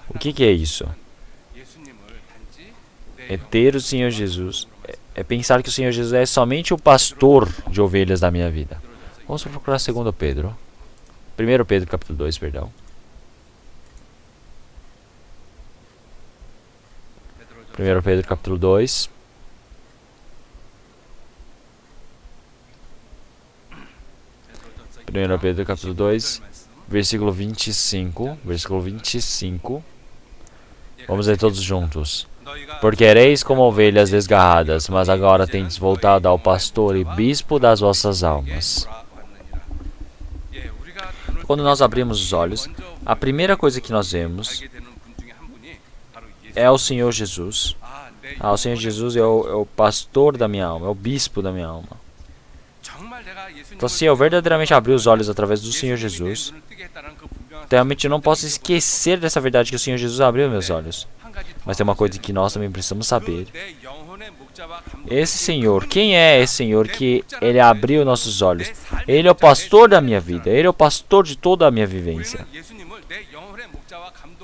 O que é isso? É ter o Senhor Jesus, é pensar que o Senhor Jesus é somente o pastor de ovelhas da minha vida. Vamos procurar 2 Pedro. 1 Pedro capítulo 2, perdão. 1 Pedro capítulo 2. Primeiro Pedro capítulo 2, versículo 25. Versículo 25. Vamos ler todos juntos. Porque ereis como ovelhas desgarradas, mas agora tendes voltado ao pastor e bispo das vossas almas. Quando nós abrimos os olhos, a primeira coisa que nós vemos é o Senhor Jesus. O Senhor Jesus é o pastor da minha alma, é o bispo da minha alma. Então, se eu verdadeiramente abrir os olhos através do Senhor Jesus, realmente eu não posso esquecer dessa verdade que o Senhor Jesus abriu meus olhos. Mas tem uma coisa que nós também precisamos saber. Esse Senhor, quem é esse Senhor que Ele abriu nossos olhos? Ele é o pastor da minha vida, Ele é o pastor de toda a minha vivência.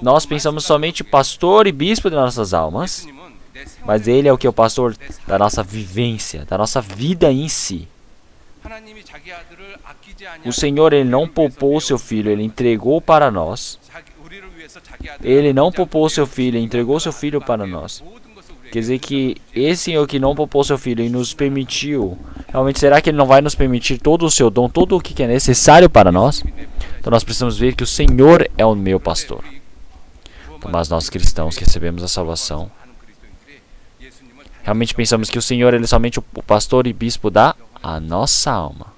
Nós pensamos somente pastor e bispo de nossas almas, mas Ele é o que é o pastor da nossa vivência, da nossa vida em si. O Senhor, Ele não poupou o seu Filho, Ele entregou para nós. Ele não poupou o seu Filho, Ele entregou o seu Filho para nós. Quer dizer que esse Senhor que não poupou o seu Filho e nos permitiu, realmente será que Ele não vai nos permitir todo o seu dom, todo o que é necessário para nós? Então nós precisamos ver que o Senhor é o meu pastor. Então, mas nós cristãos que recebemos a salvação, realmente pensamos que o Senhor Ele é somente o pastor e bispo da nossa alma.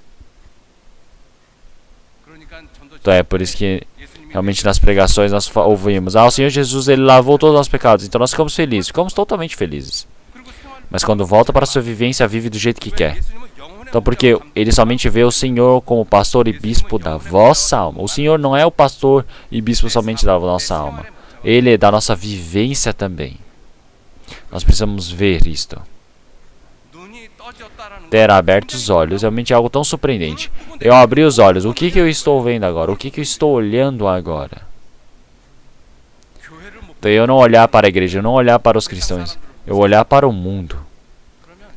Então é por isso que realmente nas pregações nós ouvimos: o Senhor Jesus Ele lavou todos os nossos pecados. Então nós ficamos felizes, ficamos totalmente felizes. Mas quando volta para a sua vivência, vive do jeito que quer. Então porque Ele somente vê o Senhor como pastor e bispo da vossa alma. O Senhor não é o pastor e bispo somente da nossa alma. Ele é da nossa vivência também. Nós precisamos ver isto. Ter aberto os olhos realmente é algo tão surpreendente. Eu abri os olhos. O que eu estou vendo agora? O que eu estou olhando agora? Então eu não olhar para a igreja, eu não olhar para os cristãos. Eu olhar para o mundo.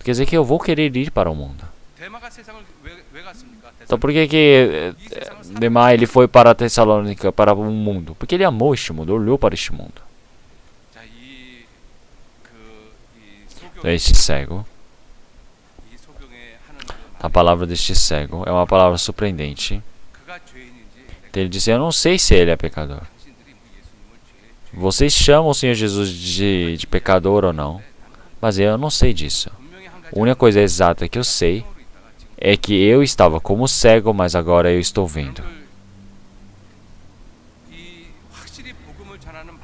Quer dizer que eu vou querer ir para o mundo. Então por que Demá ele foi para Tessalônica, para o mundo? Porque ele amou este mundo, olhou para este mundo. Então, este cego, a palavra deste cego é uma palavra surpreendente. Então, ele disse: eu não sei se ele é pecador. Vocês chamam o Senhor Jesus de pecador ou não, mas eu não sei disso. A única coisa exata que eu sei é que eu estava como cego, mas agora eu estou vendo.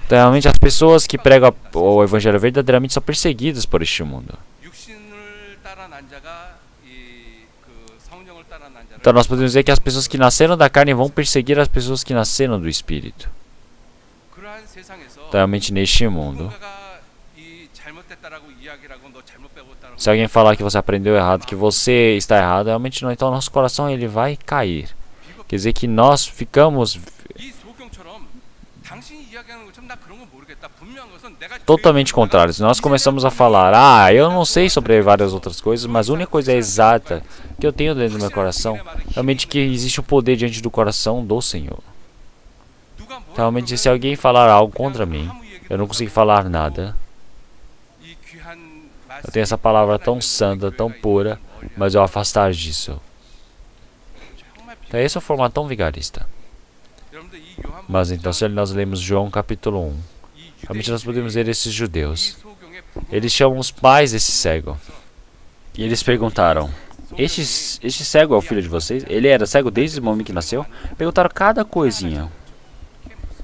Então, realmente as pessoas que pregam o Evangelho verdadeiramente são perseguidas por este mundo. Então nós podemos dizer que as pessoas que nasceram da carne vão perseguir as pessoas que nasceram do Espírito. Então, realmente neste mundo, se alguém falar que você aprendeu errado, que você está errado, realmente não, então nosso coração ele vai cair. Quer dizer que nós ficamos totalmente contrários. Nós começamos a falar: eu não sei sobre várias outras coisas, mas a única coisa exata que eu tenho dentro do meu coração, realmente que existe um poder diante do coração do Senhor. Realmente, se alguém falar algo contra mim, eu não consigo falar nada. Eu tenho essa palavra tão santa, tão pura, mas eu afastar disso. Então esse é um formato tão vigarista. Mas então, se nós lemos João capítulo 1, realmente nós podemos ver esses judeus. Eles chamam os pais desse cego. E eles perguntaram: este cego é o filho de vocês? Ele era cego desde o momento que nasceu? Perguntaram cada coisinha.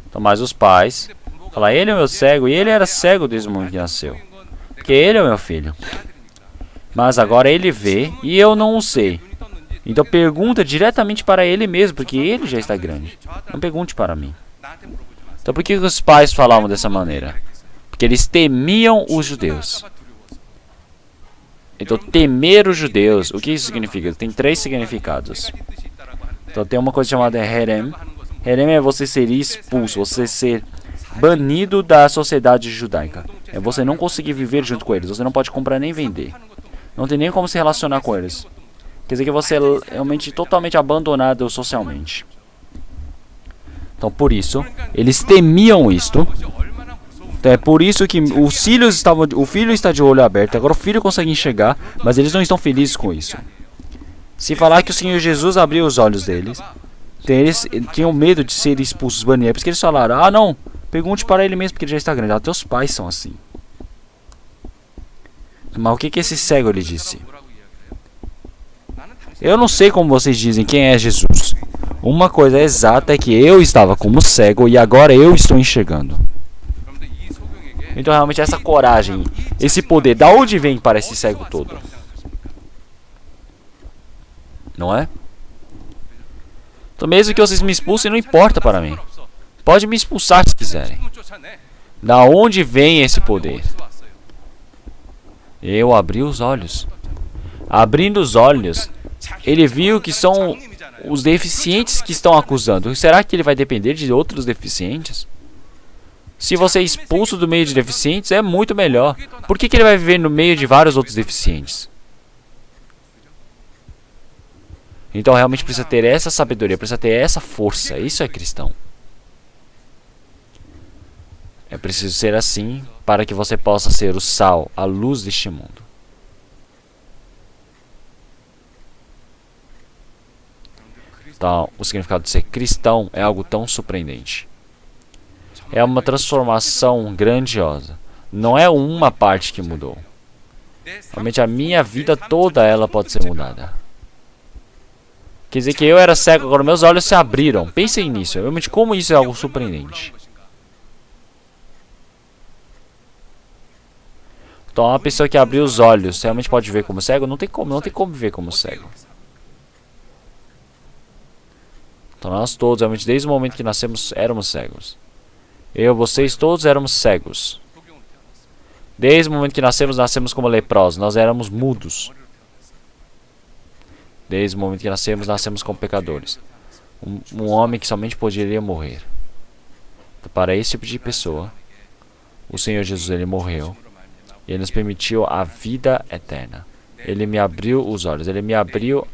Então, mas os pais falaram: ele é meu cego, e ele era cego desde o momento que nasceu. Porque ele é o meu filho. Mas agora ele vê e eu não o sei. Então pergunta diretamente para ele mesmo, porque ele já está grande. Não pergunte para mim. Então por que os pais falavam dessa maneira? Porque eles temiam os judeus. Então temer os judeus, o que isso significa? Tem 3 significados. Então tem uma coisa chamada herem. Herem é você ser expulso, você ser banido da sociedade judaica. É você não conseguir viver junto com eles, você não pode comprar nem vender. Não tem nem como se relacionar com eles. Quer dizer que você é realmente totalmente abandonado socialmente. Então, por isso, eles temiam isto. Então, é por isso que o filho está de olho aberto. Agora o filho consegue enxergar, mas eles não estão felizes com isso. Se falar que o Senhor Jesus abriu os olhos deles, então eles tinham medo de ser expulsos, banidos. É por isso que eles falaram: ah, não, pergunte para ele mesmo, porque ele já está grande. Até os pais são assim. Mas o que esse cego lhe disse? Eu não sei como vocês dizem quem é Jesus. Uma coisa exata é que eu estava como cego e agora eu estou enxergando. Então realmente essa coragem, esse poder, da onde vem para esse cego todo? Não é? Então mesmo que vocês me expulsem, não importa para mim. Pode me expulsar se quiserem. Da onde vem esse poder? Eu abri os olhos. Abrindo os olhos, ele viu que são os deficientes que estão acusando. Será que ele vai depender de outros deficientes? Se você é expulso do meio de deficientes, é muito melhor. Por que ele vai viver no meio de vários outros deficientes? Então realmente precisa ter essa sabedoria, precisa ter essa força. Isso é cristão. É preciso ser assim para que você possa ser o sal, a luz deste mundo. Então, o significado de ser cristão é algo tão surpreendente. É uma transformação grandiosa. Não é uma parte que mudou. Realmente a minha vida toda ela pode ser mudada. Quer dizer que eu era cego, agora meus olhos se abriram. Pensem nisso, realmente como isso é algo surpreendente. Então uma pessoa que abriu os olhos realmente pode ver como cego? Não tem como ver como cego. Então nós todos, realmente desde o momento que nascemos, éramos cegos. Eu, vocês, todos éramos cegos. Desde o momento que nascemos como leprosos. Nós éramos mudos. Desde o momento que nascemos como pecadores. Um homem que somente poderia morrer. Então, para esse tipo de pessoa, o Senhor Jesus, ele morreu. E ele nos permitiu a vida eterna. Ele me abriu os olhos. Ele me abriu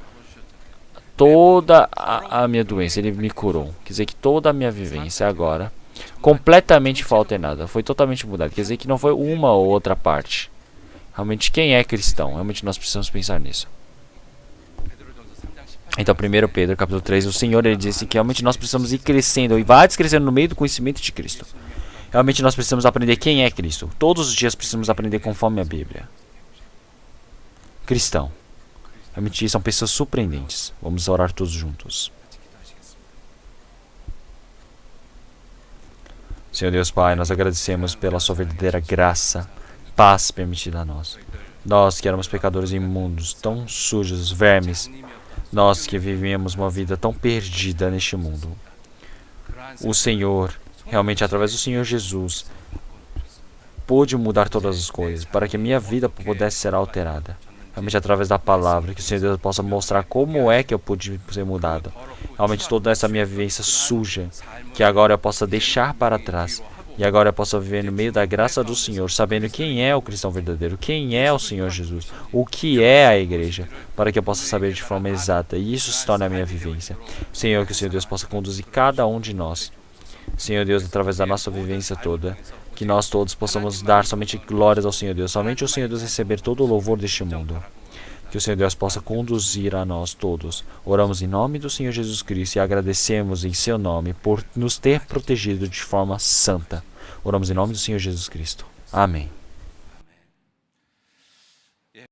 toda a minha doença. Ele me curou. Quer dizer que toda a minha vivência agora, completamente alternada, foi totalmente mudada. Quer dizer que não foi uma ou outra parte. Realmente quem é cristão? Realmente nós precisamos pensar nisso. Então 1 Pedro capítulo 3, o Senhor ele disse que realmente nós precisamos ir crescendo e vai crescendo no meio do conhecimento de Cristo. Realmente nós precisamos aprender quem é Cristo. Todos os dias precisamos aprender conforme a Bíblia. Cristão. Realmente são pessoas surpreendentes. Vamos orar todos juntos. Senhor Deus Pai, nós agradecemos pela sua verdadeira graça, paz permitida a nós. Nós que éramos pecadores imundos, tão sujos, vermes. Nós que vivemos uma vida tão perdida neste mundo. O Senhor, realmente através do Senhor Jesus, pôde mudar todas as coisas para que a minha vida pudesse ser alterada. Realmente através da palavra, que o Senhor Deus possa mostrar como é que eu pude ser mudado. Realmente toda essa minha vivência suja, que agora eu possa deixar para trás. E agora eu possa viver no meio da graça do Senhor, sabendo quem é o cristão verdadeiro, quem é o Senhor Jesus, o que é a igreja, para que eu possa saber de forma exata. E isso se torne a minha vivência. Senhor, que o Senhor Deus possa conduzir cada um de nós. Senhor Deus, através da nossa vivência toda, que nós todos possamos dar somente glórias ao Senhor Deus, somente o Senhor Deus receber todo o louvor deste mundo. Que o Senhor Deus possa conduzir a nós todos. Oramos em nome do Senhor Jesus Cristo e agradecemos em seu nome por nos ter protegido de forma santa. Oramos em nome do Senhor Jesus Cristo. Amém.